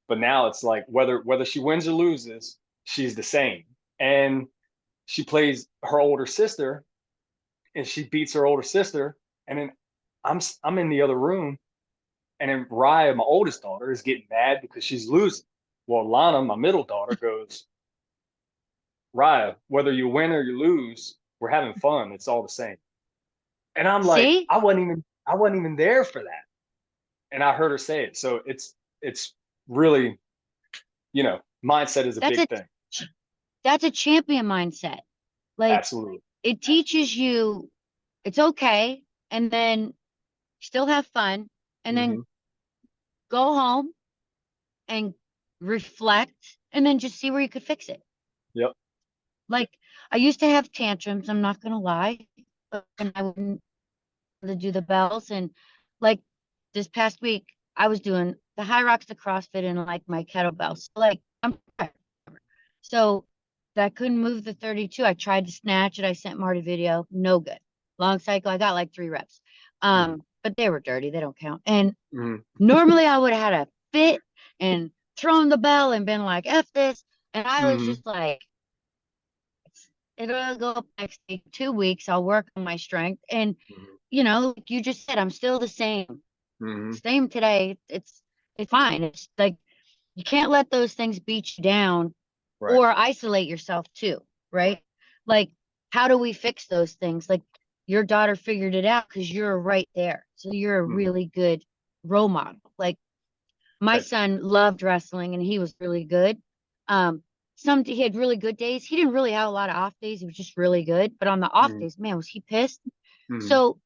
but now it's like whether she wins or loses, she's the same. And she plays her older sister, and she beats her older sister, and then I'm in the other room, and then Raya, my oldest daughter, is getting mad because she's losing. Well, Lana, my middle daughter, goes, Raya, whether you win or you lose, we're having fun. It's all the same. And I'm like, See, I wasn't even there for that. And I heard her say it. So it's really, mindset is a that's big a thing. that's a champion mindset. Like Absolutely. it teaches you it's okay, and then still have fun, and Hmm. then go home and reflect, and then just see where you could fix it. Yep. Like I used to have tantrums, I'm not gonna lie, and I wouldn't to do the bells. And like this past week, I was doing the high rocks, the CrossFit, and like my kettlebells. So, like I'm so I couldn't move the 32. I tried to snatch it. I sent Marty video, no good. Long cycle, I got like 3 reps. Hmm. But they were dirty, they don't count. And Hmm. normally I would have had a fit and thrown the bell and been like, F this. And I was Hmm. just like, it'll go up next 2 weeks. I'll work on my strength. And, like you just said, I'm still the same. Hmm. Same today. It's fine. It's like you can't let those things beat you down Right. or isolate yourself too, right? Like, how do we fix those things? Like your daughter figured it out because you're right there. So you're a Hmm. really good role model. Like my Thank you. son loved wrestling and he was really good. He had really good days. He didn't really have a lot of off days. He was just really good. But on the off Hmm. days, man, was he pissed? Hmm. So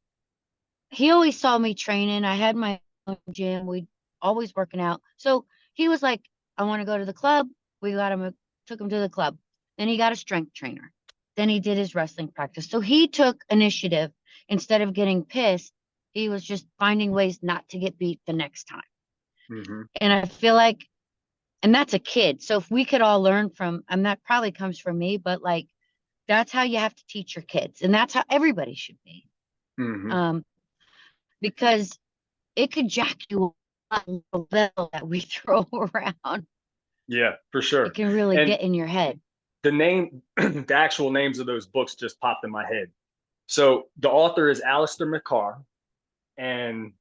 he always saw me training. I had my own gym. We always working out. So he was like, I want to go to the club. Took him to the club. Then he got a strength trainer. Then he did his wrestling practice. So he took initiative instead of getting pissed. He was just finding ways not to get beat the next time. Hmm. And I feel like, and that's a kid. So if we could all learn from, and that probably comes from me, but like that's how you have to teach your kids. And that's how everybody should be. Hmm. Um, because it could jack you up a little bell that we throw around. Yeah, for It sure. can really And get in your head. the actual names of those books just popped in my head. So the author is Alistair McCarr, and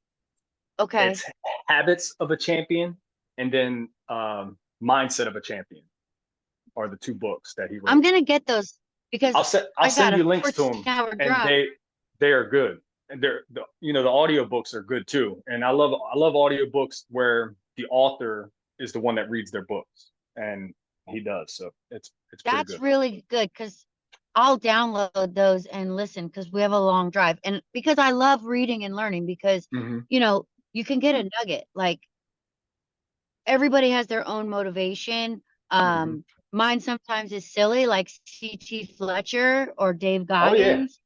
Okay. it's Habits of a Champion, and then Mindset of a Champion are the two books that he I'm wrote. gonna get those I'll because send I'll I got send a you links to them, 14-hour and drive. they are good, and the audiobooks are good too. And I love audiobooks where the author is the one that reads their books, and he does. So it's pretty That's good. really good because I'll download those and listen because we have a long drive. And because I love reading and learning because, Hmm. you know, you can get a nugget. Like everybody has their own motivation. Hmm. Mine sometimes is silly, like C.T. Fletcher or Dave Oh yeah. Goggins,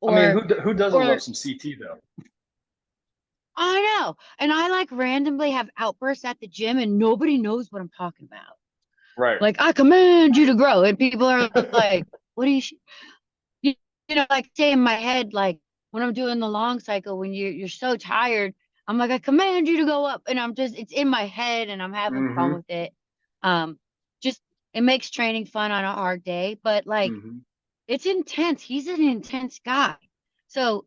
I mean, or who doesn't love or some CT though? I know. And I like randomly have outbursts at the gym and nobody knows what I'm talking about. Right. Like, I command you to grow. And people are like, what do you, like say in my head, like when I'm doing the long cycle, when you're so tired, I'm like, I command you to go up. And it's in my head and I'm having fun Hmm. with it. Just it makes training fun on a hard day, but like it's intense. He's an intense guy. So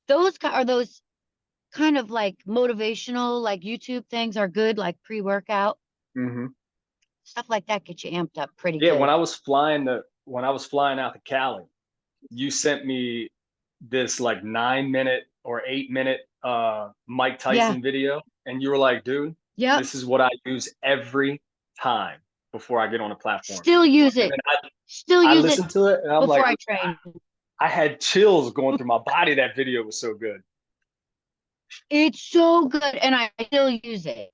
those kind of like motivational, like YouTube things are good, like pre-workout. Stuff like that gets you amped up pretty Yeah, good. when I was flying out to Cali, you sent me this like 9 minute or 8 minute Mike Yeah. Tyson video, and you were like, dude, Yep. this is what I use every time before I get on a platform. Still use And it. then Still I use it listened to it, and I'm before like, I train. I had chills going through my body. That video was so good. It's so good, and I still use it.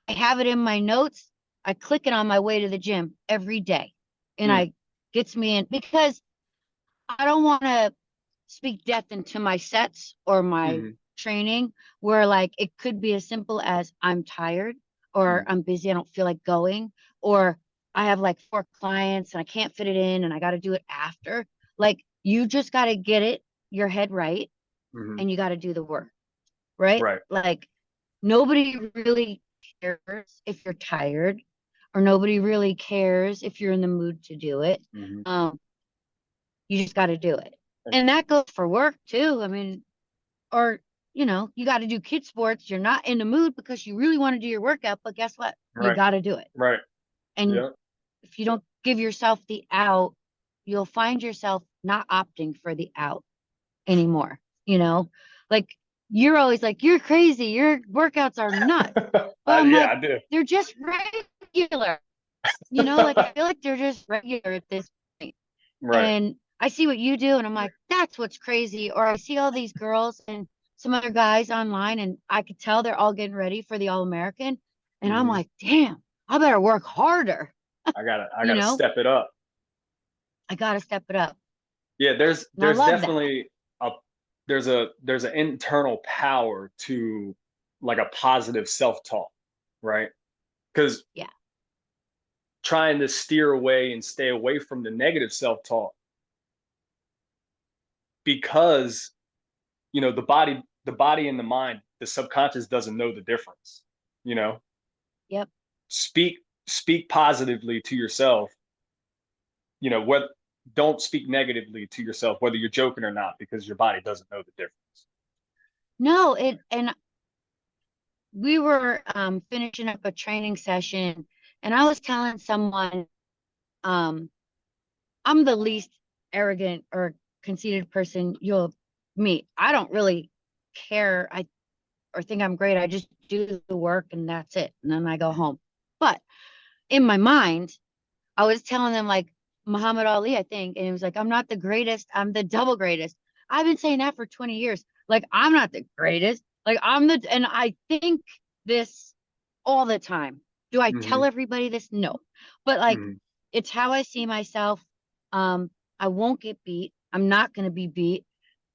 I have it in my notes. I click it on my way to the gym every day, and I gets me in because I don't want to speak death into my sets or my training where like it could be as simple as I'm tired or I'm busy, I don't feel like going, or I have like 4 clients and I can't fit it in and I got to do it after. Like you just got to get it your head right and you got to do the work, right? Right. Like nobody really cares if you're tired or nobody really cares if you're in the mood to do it. You just got to do it. And that goes for work too. I mean, or, you know, you got to do kid sports. You're not in the mood because you really want to do your workout, but guess what? You got to do it. Right. And if you don't give yourself the out, you'll find yourself not opting for the out anymore. You know, like you're always like, you're crazy. Your workouts are nuts. But I'm like, I do. they're just regular. You know, like I feel like they're just regular at this point. Right. And I see what you do, and I'm like, that's what's crazy. Or I see all these girls and some other guys online, and I could tell they're all getting ready for the All-American. And I'm like, damn, I better work harder. I gotta step it up. I gotta step it up. Yeah, there's definitely that. there's an internal power to like a positive self-talk, right? Because trying to steer away and stay away from the negative self-talk, because you know the body and the mind, the subconscious doesn't know the difference, you know. Yep. Speak positively to yourself, you know. What Don't speak negatively to yourself, whether you're joking or not, because your body doesn't know the difference. No, and we were finishing up a training session, and I was telling someone, I'm the least arrogant or conceited person you'll meet. I don't really care. Or think I'm great. I just do the work and that's it. And then I go home. But in my mind, I was telling them like Muhammad Ali, I think, and he was like, I'm not the greatest. I'm the double greatest. I've been saying that for 20 years. Like, I'm not the greatest. Like, and I think this all the time. Do I tell everybody this? No. But like, it's how I see myself. I won't get beat. I'm not going to be beat.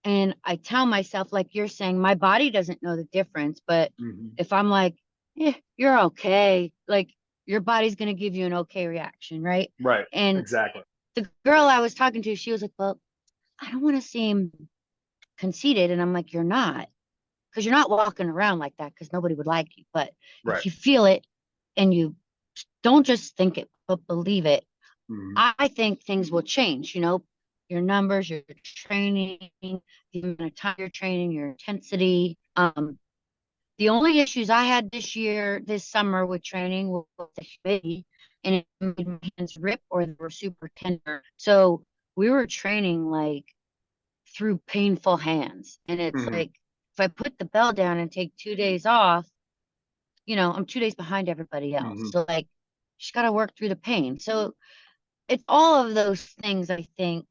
And I tell myself, like you're saying, my body doesn't know the difference. But if I'm like, yeah, you're okay, like your body's going to give you an okay reaction, right? Right. And exactly. the girl I was talking to, she was like, well, I don't want to seem conceited. And I'm like, you're not, because you're not walking around like that because nobody would like you. But if you feel it and you don't just think it, but believe it, I think things will change, you know, your numbers, your training, the amount of time you're training, your intensity. The only issues I had this summer with training was the humidity, and it made my hands rip or they were super tender. So we were training like through painful hands. And it's like, if I put the bell down and take 2 days off, you know, I'm 2 days behind everybody else. So like, just got to work through the pain. So it's all of those things, I think,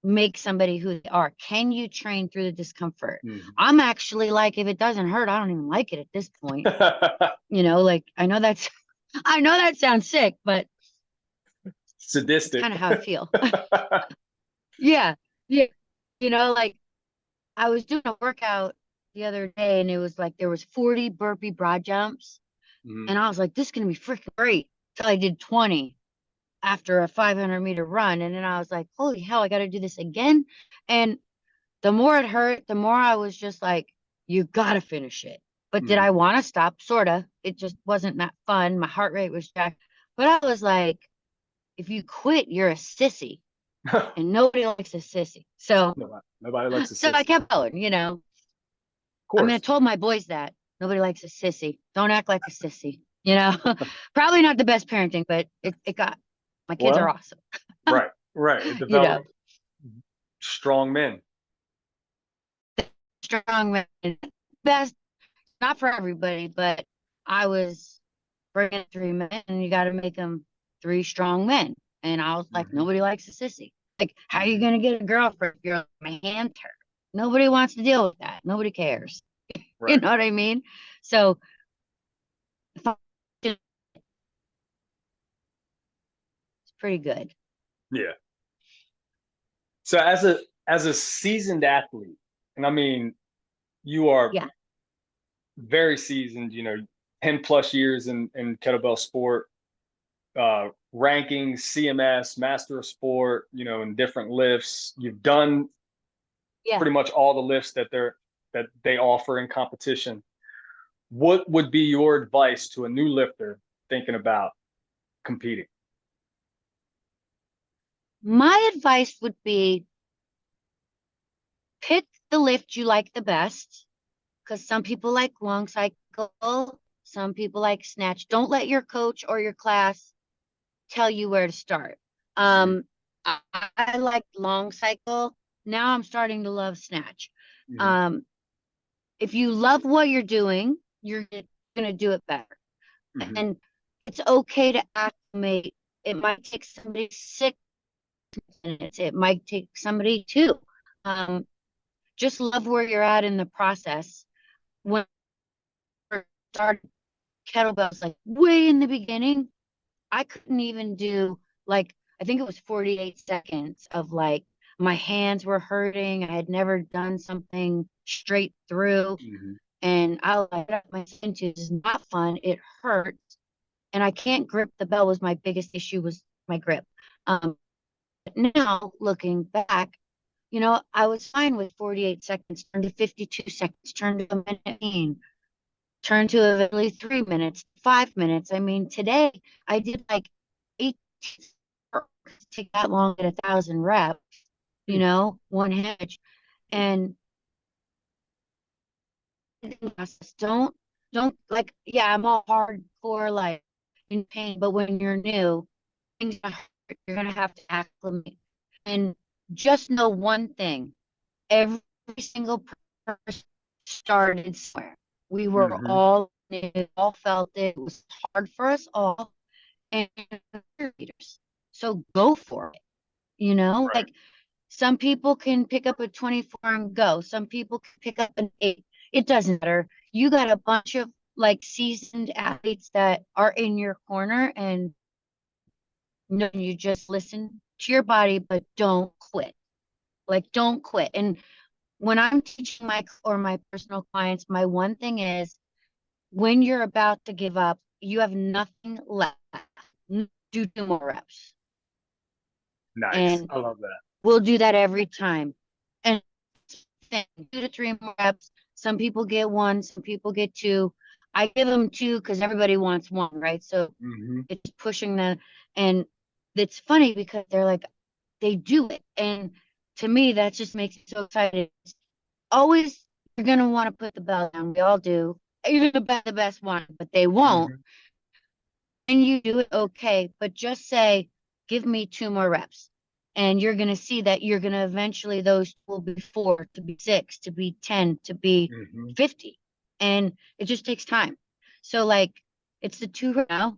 make somebody who they are. Can you train through the discomfort? I'm actually like, if it doesn't hurt, I don't even like it at this point. You know, like I know that sounds sick, but sadistic. Kind of how I feel. Yeah. Yeah. You know, like I was doing a workout the other day and it was like there was 40 burpee broad jumps. And I was like, this is gonna be freaking great. Till I did 20 after a 500-meter run. And then I was like, holy hell, I got to do this again. And the more it hurt, the more I was just like, you got to finish it. But did I want to stop? Sort of. It just wasn't that fun. My heart rate was jacked. But I was like, if you quit, you're a sissy, and nobody likes a sissy. So, Nobody likes a so I sissy. kept going, you know. Of I mean, I course. told my boys that nobody likes a sissy. Don't act like a sissy, you know. Probably not the best parenting, but it got my kids are Well, awesome, right, right. It you know. developed strong men. Strong men, best, not for everybody, but I was bringing 3 men, and you got to make them 3 strong men. And I was like, Hmm. nobody likes a sissy. Like, how are you Hmm. gonna get a girlfriend if you're my hand turn? Nobody wants to deal with that. Nobody cares. You Right. know what I mean? So if I- it's pretty good. Yeah. So as a seasoned athlete, and I mean you are Yeah. very seasoned, 10 plus years in kettlebell sport, rankings, CMS, master of sport, in different lifts. You've done Yeah. pretty much all the lifts that they offer in competition. What would be your advice to a new lifter thinking about competing? My advice would be pick the lift you like the best, because some people like long cycle, some people like snatch. Don't let your coach or your class tell you where to start. Hmm. Um, I like long cycle. Now I'm starting to love snatch. Hmm. Um, if you love what you're doing, you're going to do it better. Hmm. And it's okay to acclimate. It might take somebody 6 minutes. It might take somebody two. Um, just love where you're at in the process. When I started kettlebells, like way in the beginning, I couldn't even do like, I think it was 48 seconds of like, my hands were hurting. I had never done something straight through. Hmm. And I like my shin tubes is not fun. It hurts. And I can't grip the bell was my biggest issue was my grip. But now looking back, I was fine with 48 seconds, turn to 52 seconds, turn to a minute 15, turn to eventually 3 minutes, 5 minutes. I mean, today I did like 18 take that long at 1,000 reps, one hitch. And don't like, yeah, I'm all hardcore, like in pain, but when you're new, things are hard. You're gonna have to acclimate. And just know one thing, every single person started somewhere. We were Hmm. all all felt it. It was hard for us all, and leaders. So go for it. Right. Like some people can pick up a 24 and go. Some people can pick up an 8. It doesn't matter. You got a bunch of like seasoned athletes that are in your corner, and you just listen to your body, but don't quit. Like don't quit. And when I'm teaching my personal clients, my one thing is when you're about to give up, you have nothing left. Do 2 more reps. Nice. And I love that. we'll do that every time. And 2 to 3 more reps. Some people get one, some people get two. I give them two because everybody wants one, right? So Hmm. it's pushing them. And it's funny because they're like, they do it. And to me, that just makes me so excited. Always, you're going to want to put the bell down. We all do. You're going to be the best one, but they won't. Hmm. And you do it okay. But just say, give me 2 more reps. And you're going to see that you're going to eventually, those will be 4, to be 6, to be 10, to be Hmm. 50. And it just takes time. So, like, it's the two right now,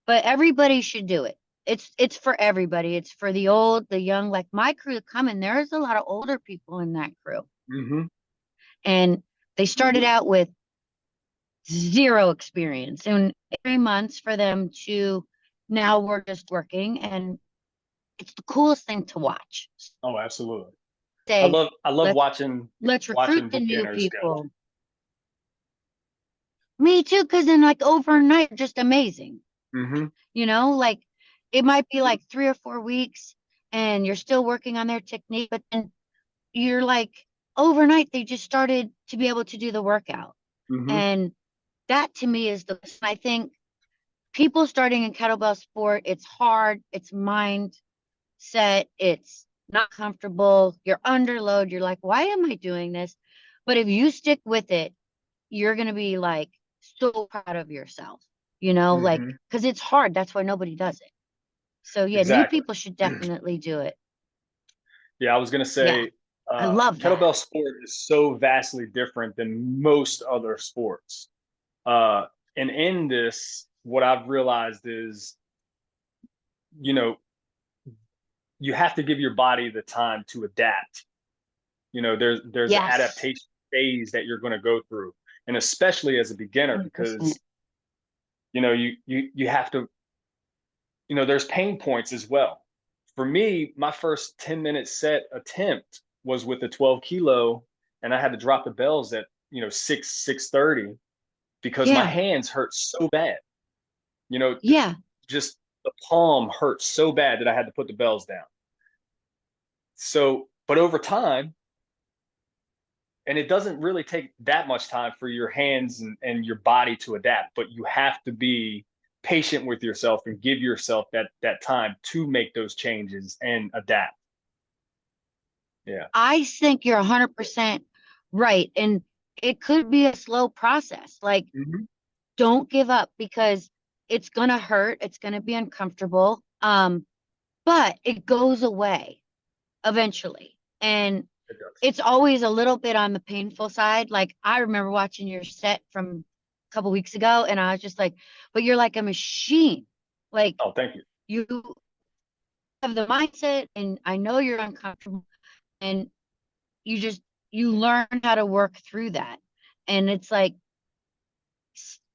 but everybody should do it. It's for everybody. It's for the old, the young. Like my crew coming, there's a lot of older people in that crew. Hmm. And they started out with zero experience and 3 months for them to now we're just working, and it's the coolest thing to watch. Oh, absolutely. I Say, love I love let's watching let's recruit watching the new beginners go. people. Me too, because then like overnight, just amazing. Hmm. Like it might be like 3 or 4 weeks and you're still working on their technique, but then you're like overnight they just started to be able to do the workout. Hmm. And that to me is the best. I think people starting in kettlebell sport, it's hard, it's mindset, it's not comfortable, you're under load, you're like, why am I doing this? But if you stick with it, you're going to be like so proud of yourself, like, Hmm. because it's hard. That's why nobody does it. So yeah, new Exactly. people should definitely do it. Yeah, I was gonna Yeah, say, I love that. kettlebell sport is so vastly different than most other sports. Uh, and in this, what I've realized is, you know, you have to give your body the time to adapt. There's an Yes, adaptation phase that you're going to go through, and especially as a beginner, 100%. because you have to, there's pain points as well. For me, my first 10-minute set attempt was with a 12 kilo, and I had to drop the bells at 6:30 because my Yeah, hands hurt so bad. You know, yeah. just the palm hurt so bad that I had to put the bells down. So, but over time, and it doesn't really take that much time for your hands and your body to adapt, but you have to be patient with yourself and give yourself that time to make those changes and adapt. Yeah. I think you're 100% right. And it could be a slow process. Like, Hmm. don't give up because it's going to hurt. It's going to be uncomfortable. But it goes away eventually. And It does. it's always a little bit on the painful side. Like I remember watching your set from a couple weeks ago, and I was just like, but you're like a machine. Like Oh, thank you. you have the mindset, and I know you're uncomfortable, and you just you learn how to work through that. And it's like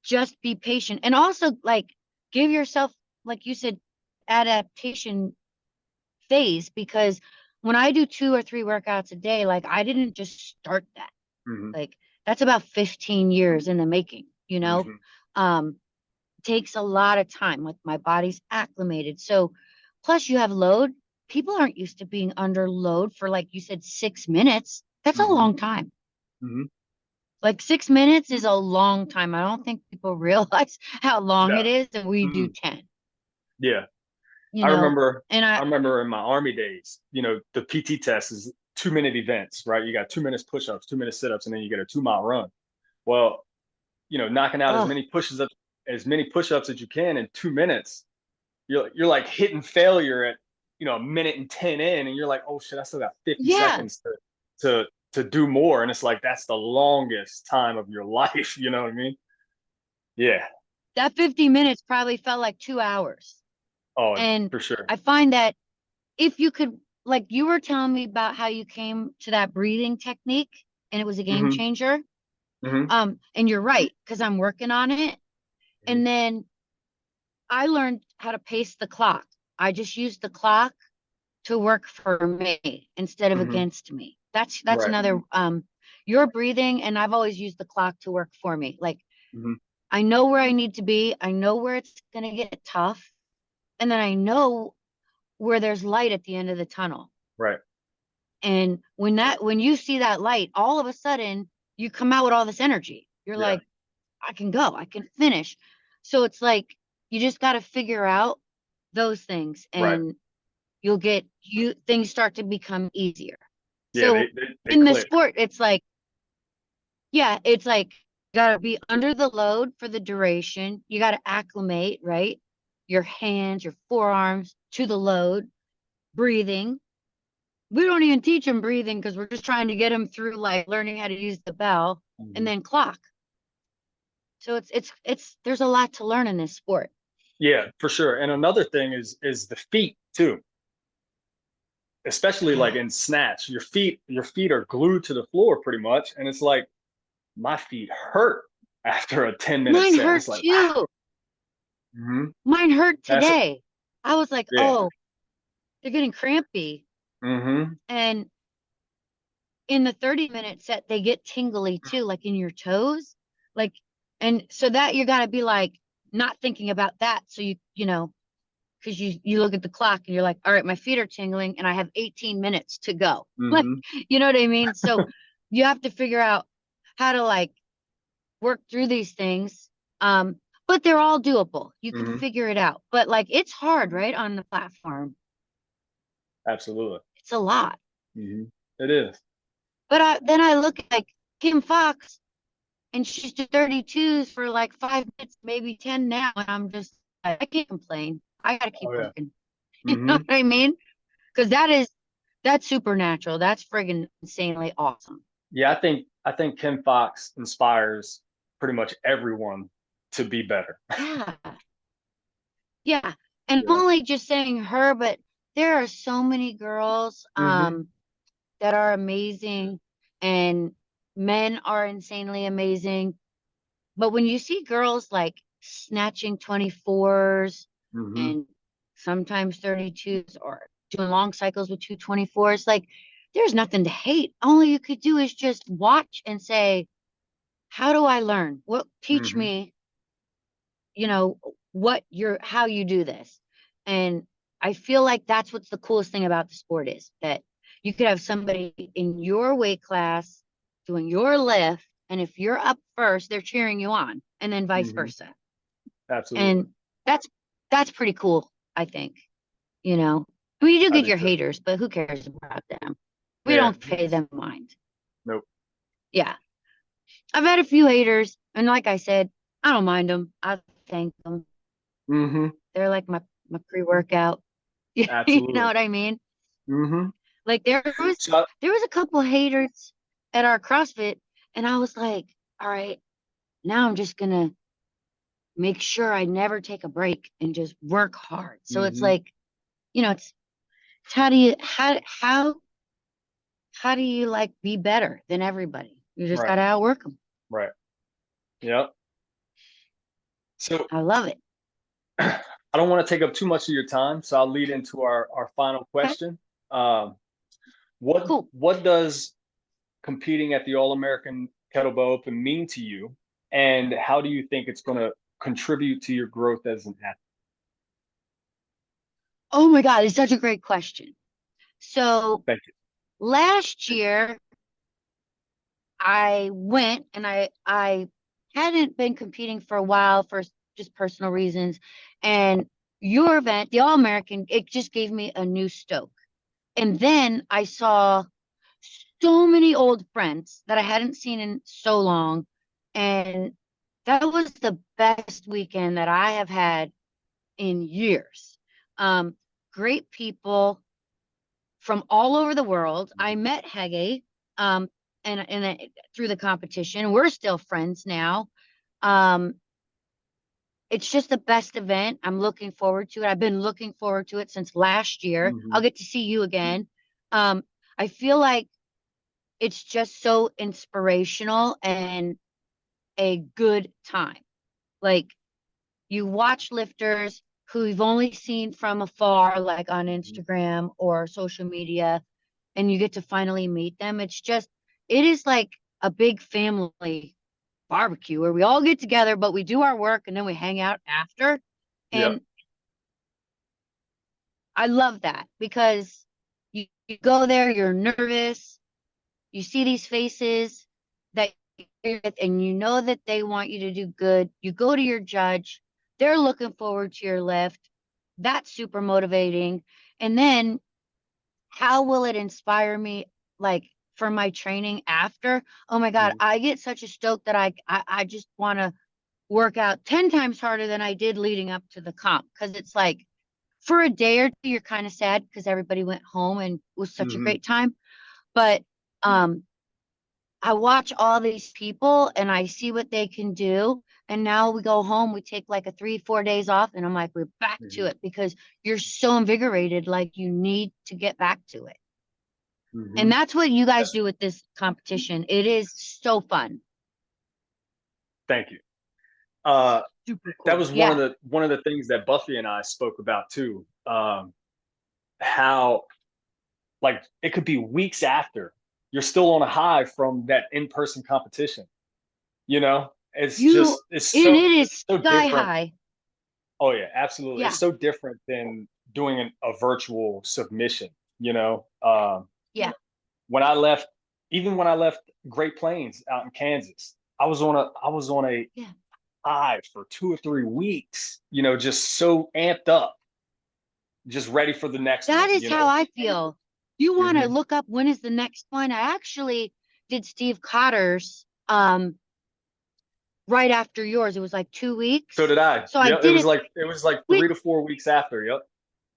just be patient. And also like give yourself, like you said, adaptation phase because when I do 2 or 3 workouts a day, like I didn't just start that. Hmm. Like that's about 15 years in the making. Hmm. Um, takes a lot of time. Like my body's acclimated. So plus you have load. People aren't used to being under load for like you said 6 minutes. That's a Hmm. long time. Hmm. Like 6 minutes is a long time. I don't think people realize how long No. it is, and we do Mm. 10, Yeah. you I know. remember And I I remember in my army days, the PT test is 2-minute events, right? You got 2 minutes push-ups, 2 minute sit-ups, and then you get a 2-mile run. Well, knocking out oh as many push-ups as you can in 2 minutes, you're like hitting failure at a minute and 10 in, and you're like, oh shit, I still got 50 yeah, seconds to do more. And it's like that's the longest time of your life, you know what I mean? Yeah. that 50 minutes probably felt like 2 hours. Oh, And for sure. I find that if you could, like you were telling me about how you came to that breathing technique and it was a game Hmm. changer. Hmm. And you're right, because I'm working on it. Hmm. And then I learned how to pace the clock. I just used the clock to work for me instead of Hmm. against me. That's Right. another your breathing, and I've always used the clock to work for me. Like Hmm. I know where I need to be, I know where it's gonna get tough, and then I know where there's light at the end of the tunnel. Right. And when you see that light, all of a sudden you come out with all this energy. You're Yeah. like, I can go, I can finish. So it's like you just got to figure out those things Right. and you'll get you things start to become easier. Yeah. So They in the click. sport, it's like, yeah, it's like you gotta be under the load for the duration. You gotta acclimate, right? Your hands, your forearms to the load, breathing. We don't even teach them breathing because we're just trying to get them through like learning how to use the bell and Hmm. then clock. So it's there's a lot to learn in this sport. Yeah, for sure. And another thing is the feet too, especially like Yeah. in snatch. Your feet are glued to the floor pretty much, and it's like my feet hurt after a 10-minute Mine set. hurt It's like, too. hmm. Mine hurt That's it. today. I was like, Yeah. oh, they're getting crampy. Hmm. And in the 30-minute set, they get tingly too, like in your toes. Like, and so that you gotta be like not thinking about that. So because you look at the clock and you're like, all right, my feet are tingling and I have 18 minutes to go. Like, Hmm. you know what I mean? So you have to figure out how to like work through these things. but they're all doable. You can Hmm. figure it out. But like it's hard, right? On the platform. Absolutely. It's a lot. Hmm. It is. But then I look at like Kim Fox and she's just 32s for like 5 minutes, maybe 10 now. And I'm just, I can't complain. I got to keep Oh yeah. working. You know Hmm. what I mean? Because that's supernatural. That's friggin' insanely awesome. Yeah, I think Kim Fox inspires pretty much everyone to be better. Yeah. Yeah. And I'm Yeah. only just saying her, but there are so many girls Hmm. that are amazing and men are insanely amazing. But when you see girls like snatching 24s Hmm. and sometimes 32s or doing long cycles with 224s, like there's nothing to hate. All you could do is just watch and say, how do I learn? What teach Hmm. me, you know, how you do this. And I feel like that's what's the coolest thing about the sport is that you could have somebody in your weight class doing your lift. And if you're up first, they're cheering you on, and then vice Hmm. versa. Absolutely. And that's that's pretty cool, I think. You know, I mean, you do I get do your too. haters, but who cares about them? We Yeah. don't pay them mind. Nope. Yeah. I've had a few haters, and like I said, I don't mind them. I thank them. Hmm. They're like my pre-workout. You know Absolutely. what I mean? Hmm. Like So there was a couple haters at our CrossFit, and I was like, all right, now I'm just gonna make sure I never take a break and just work hard. So it's hmm. like, it's how do you like be better than everybody? You just Right. gotta outwork them. Right. Yep. So I love it. I don't want to take up too much of your time, so I'll lead into our final Okay, question. Um, what cool. what does competing at the All American Kettlebell Open mean to you, and how do you think it's going to contribute to your growth as an athlete? Oh my God, it's such a great question. So Thank you. last year I went and I hadn't been competing for a while for just personal reasons. And your event, the All American, it just gave me a new stoke. And then I saw so many old friends that I hadn't seen in so long. And that was the best weekend that I have had in years. Um, Great people from all over the world. I Mhm. met Hege um, through the competition. We're still friends now. Um, it's just the best event. I'm looking forward to it. I've been looking forward to it since last year. I'll Mhm. get to see you again. Um, I feel like it's just so inspirational and a good time. Like you watch lifters who you've only seen from afar, like on Mhm. Instagram or social media, and you get to finally meet them. It is like a big family barbecue where we all get together, but we do our work and then we hang out after. Yep. And I love that because you go there, you're nervous, you see these faces that you're with, and you know that they want you to do good. You go to your judge, they're looking forward to your lift. That's super motivating. And then how will it inspire me like for my training after? Oh my God, Mhm. I get such a stoke that I just want to work out 10 times harder than I did leading up to the comp. Cause it's like for a day or two, you're kind of sad because everybody went home and it was such a Mhm. great time. But um I watch all these people and I see what they can do. And now we go home, we take like a 3, 4 days off, and I'm like, we're back to Mhm. it because you're so invigorated, like you need to get back to it. And Mhm. that's what you guys That's do with this competition. It is so fun. Thank you. Super That cool. was Yeah. one of the things that Buffy and I spoke about too. How like it could be weeks after you're still on a high from that in-person competition. You know, You it's and so it is it's so sky different. high. Oh yeah, absolutely. It's Yeah. so different than doing a virtual submission. You know, Yeah. when I left, even when I left Great Plains out in Kansas, I was on a Yeah. high for 2 or 3 weeks, just so amped up, just ready for the next That one, is how I feel. You want to Mhm. look up when is the next one? I actually did Steve Cotter's right after yours. It was like 2 weeks. So did I. So I Yeah, it did was it like with 3 to 4 weeks after. Yep.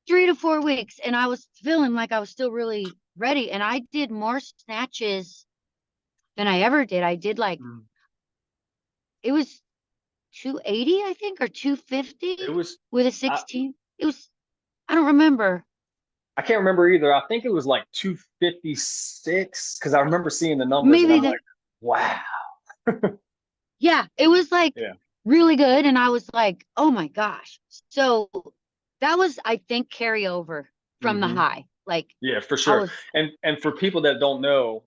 3 to 4 weeks, and I was feeling like I was still really ready. And I did more snatches than I ever did. I did like Mhm. it was 280, I think, or It 250 was. with a I, 16. It was, I don't remember. I can't remember either. I think it was like 256 because I remember seeing the numbers and Maybe I'm the like, wow. Yeah, it was like Yeah. really good. And I was like, oh my gosh. So that was, I think, carryover from the Hmm. high. Like Yeah, for I sure. was, And for people that don't know,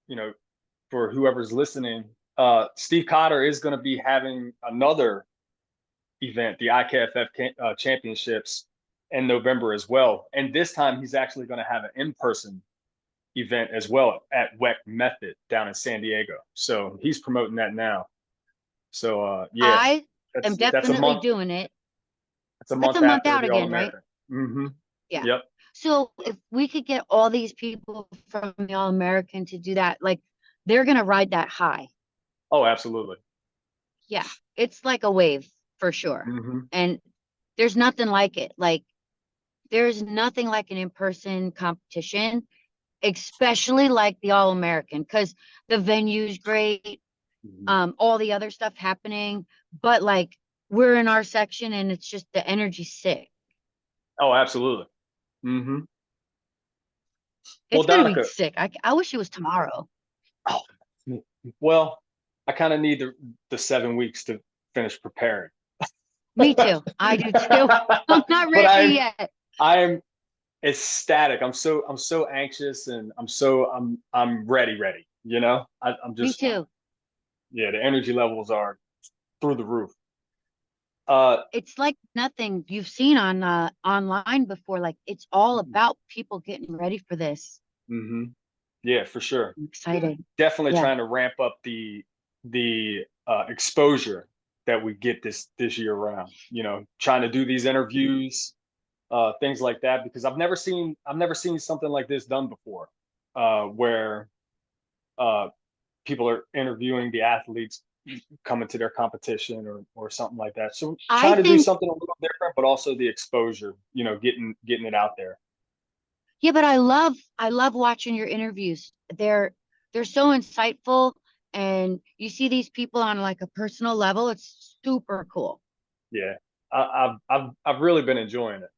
you know, for whoever's listening, Steve Cotter is going to be having another event, the IKFF championships in November as well. And this time he's actually going to have an in-person event as well at WEC Method down in San Diego. So he's promoting that now. So yeah, I am that's a definitely month. doing it. That's a That's a month month after out the All again, right? American. Mm-hmm. Yeah. Yep. So if we could get all these people from the All American to do that, like they're gonna ride that high. Oh, absolutely. Yeah. It's like a wave for sure. Mm-hmm. And there's nothing like it. Like there's nothing like an in-person competition, especially like the All American, because the venue's great, Mm-hmm. all the other stuff happening, but like we're in our section and it's just the energy's sick. Oh, absolutely. Mm-hmm. Well, It's gonna be Donica. sick. I wish it was tomorrow. Oh, well, I kind of need the 7 weeks to finish preparing. Me too. I do too. I'm not But ready yet. I'm ecstatic. I'm so anxious and I'm ready. I'm Me just, too. yeah, the energy levels are through the roof. Uh, It's like nothing you've seen on online before. Like it's all about people getting ready for this. hmm yeah, for sure. I'm excited. Definitely Yeah. trying to ramp up the exposure that we get this year round. Trying to do these interviews, things like that, because I've never seen something like this done before, where uh, people are interviewing the athletes coming to their competition or something like that. So I trying to do think, something a little different, but also the exposure, getting it out there. yeah, but I love watching your interviews. They're so insightful and you see these people on like a personal level. It's super cool. Yeah, I've really been enjoying it.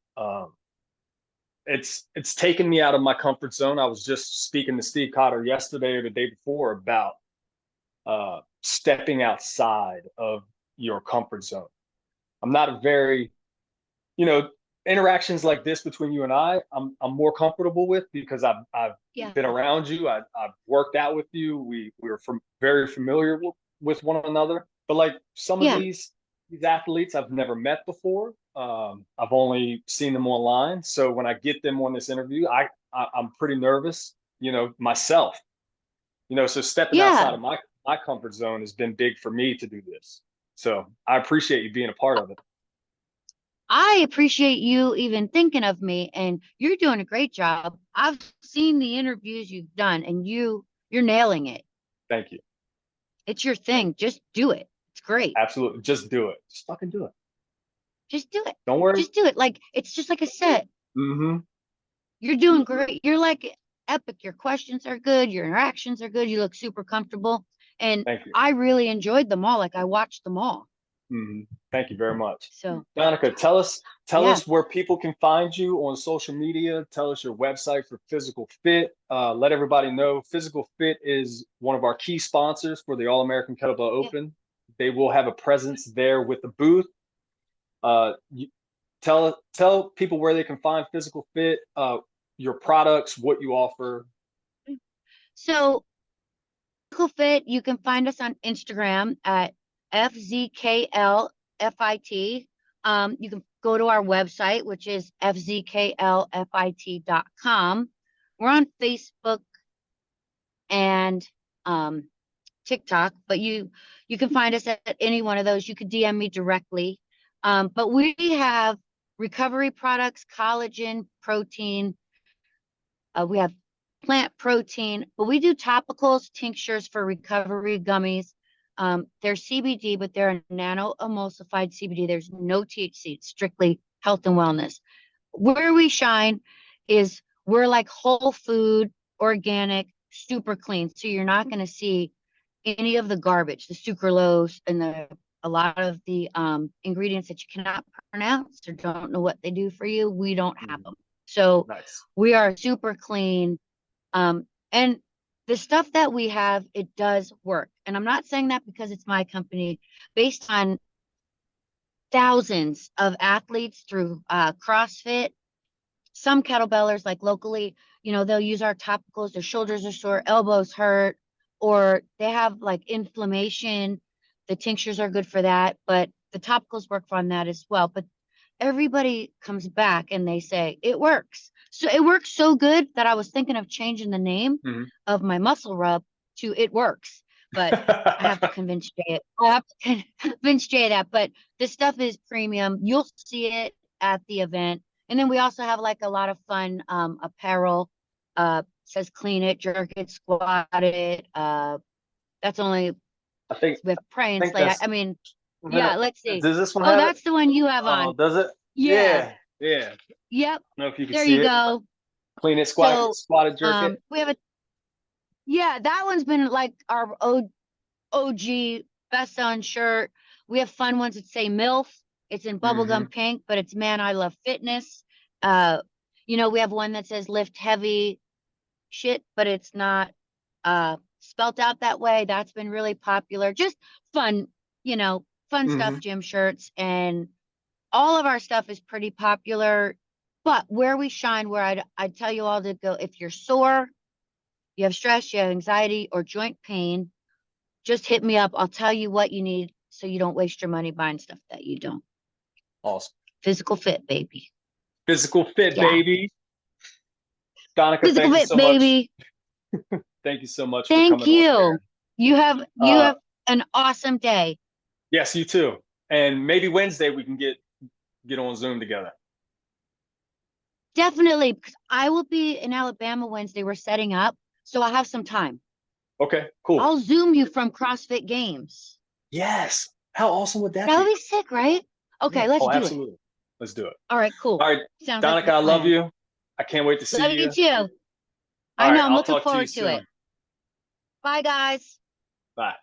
It's taken me out of my comfort zone. I was just speaking to Steve Cotter yesterday or the day before about stepping outside of your comfort zone. I'm not a very, you know, interactions like this between you and I'm more comfortable with because I've Yeah. been around you. I've worked out with you. We were very familiar with one another. But like some of Yeah. these athletes I've never met before. I've only seen them online. So when I get them on this interview, I'm pretty nervous, myself. So stepping outside Yeah. of my comfort zone has been big for me to do this. So I appreciate you being a part of it. I appreciate you even thinking of me and you're doing a great job. I've seen the interviews you've done and you're nailing it. Thank you. It's your Thank thing. Just do it. It's great. you. Absolutely. Just do it. Just fucking do it. Just do it. Don't worry. Just do it. Like it's just like a set. Mm-hmm. You're doing great. You're like epic. Your questions are good. Your interactions are good. You look super comfortable. And Thank you. I really enjoyed them all. Like I watched them all. Mm-hmm. Thank you very much. So Donica, tell yeah. us where people can find you on social media. Tell us your website for Physical Fit. Let everybody know Physical Fit is one of our key sponsors for the All American Kettlebell Yeah. Open. They will have a presence there with the booth. You, tell people where they can find Physical Fit, your products, what you offer. So Physical Fit, you can find us on Instagram at FZKL FIT. You can go to our website, which is FZKLFIT.com. We're on Facebook and TikTok, but you can find us at any one of those. You could DM me directly. But we have recovery products, collagen, protein. We have plant protein, but we do topicals, tinctures for recovery, gummies. They're CBD, but they're a nano emulsified CBD. There's no THC. It's strictly health and wellness. Where we shine is we're like whole food, organic, super clean. So you're not going to see any of the garbage, the sucralose and a lot of the ingredients that you cannot pronounce or don't know what they do for you. We don't have them. So Nice. we are super clean. And the stuff that we have, it does work. And I'm not saying that because it's my company. Based on thousands of athletes through CrossFit, some kettlebellers like locally, they'll use our topicals, their shoulders are sore, elbows hurt, or they have like inflammation. The tinctures are good for that, but the topicals work on that as well. But everybody comes back and they say it works. So it works so good that I was thinking of changing the name of my muscle rub to It Works. But I have to convince Jay. I have to convince Jay that. But the stuff is premium. You'll see it at the event. And then we also have like a lot of fun apparel. Says clean it, jerk it, squat it. That's only I think with pray and think slay. that's I mean, yeah, let's see. Does this one Oh, have it? that's the one you have on. Oh, does it? Yeah. Yeah. Yep. I don't know if you can There see you it. go. Clean it, squat So, it, squatted, jerk it. we have that one's been like our OG best-selling shirt. We have fun ones that say MILF. It's in bubblegum pink, but it's Man, I Love Fitness. We have one that says lift heavy shit, but it's not spelt out that way. That's been really popular. Just fun, fun stuff, gym shirts. And all of our stuff is pretty popular. But where we shine, where I'd tell you all to go, if you're sore, you have stress, you have anxiety or joint pain, just hit me up. I'll tell you what you need so you don't waste your money buying stuff that you don't. Awesome. Physical fit, baby. Physical fit, Yeah. baby. Donica, Physical thank you fit, so baby. much. Thank you so much for Thank coming on you. here. You have an awesome day. Yes, you too. And maybe Wednesday we can get on Zoom together. Definitely, because I will be in Alabama Wednesday. We're setting up, so I'll have some time. Okay, cool. I'll Zoom you from CrossFit Games. Yes. How awesome would that That'll be? be sick, right? Okay, let's do absolutely. it. Let's do it. All right, cool. All right, Sounds Donica, like I love you. I can't wait to see love you. you too. All I know. right, I'm I'll looking talk to you forward to soon. it. Bye, guys. Bye.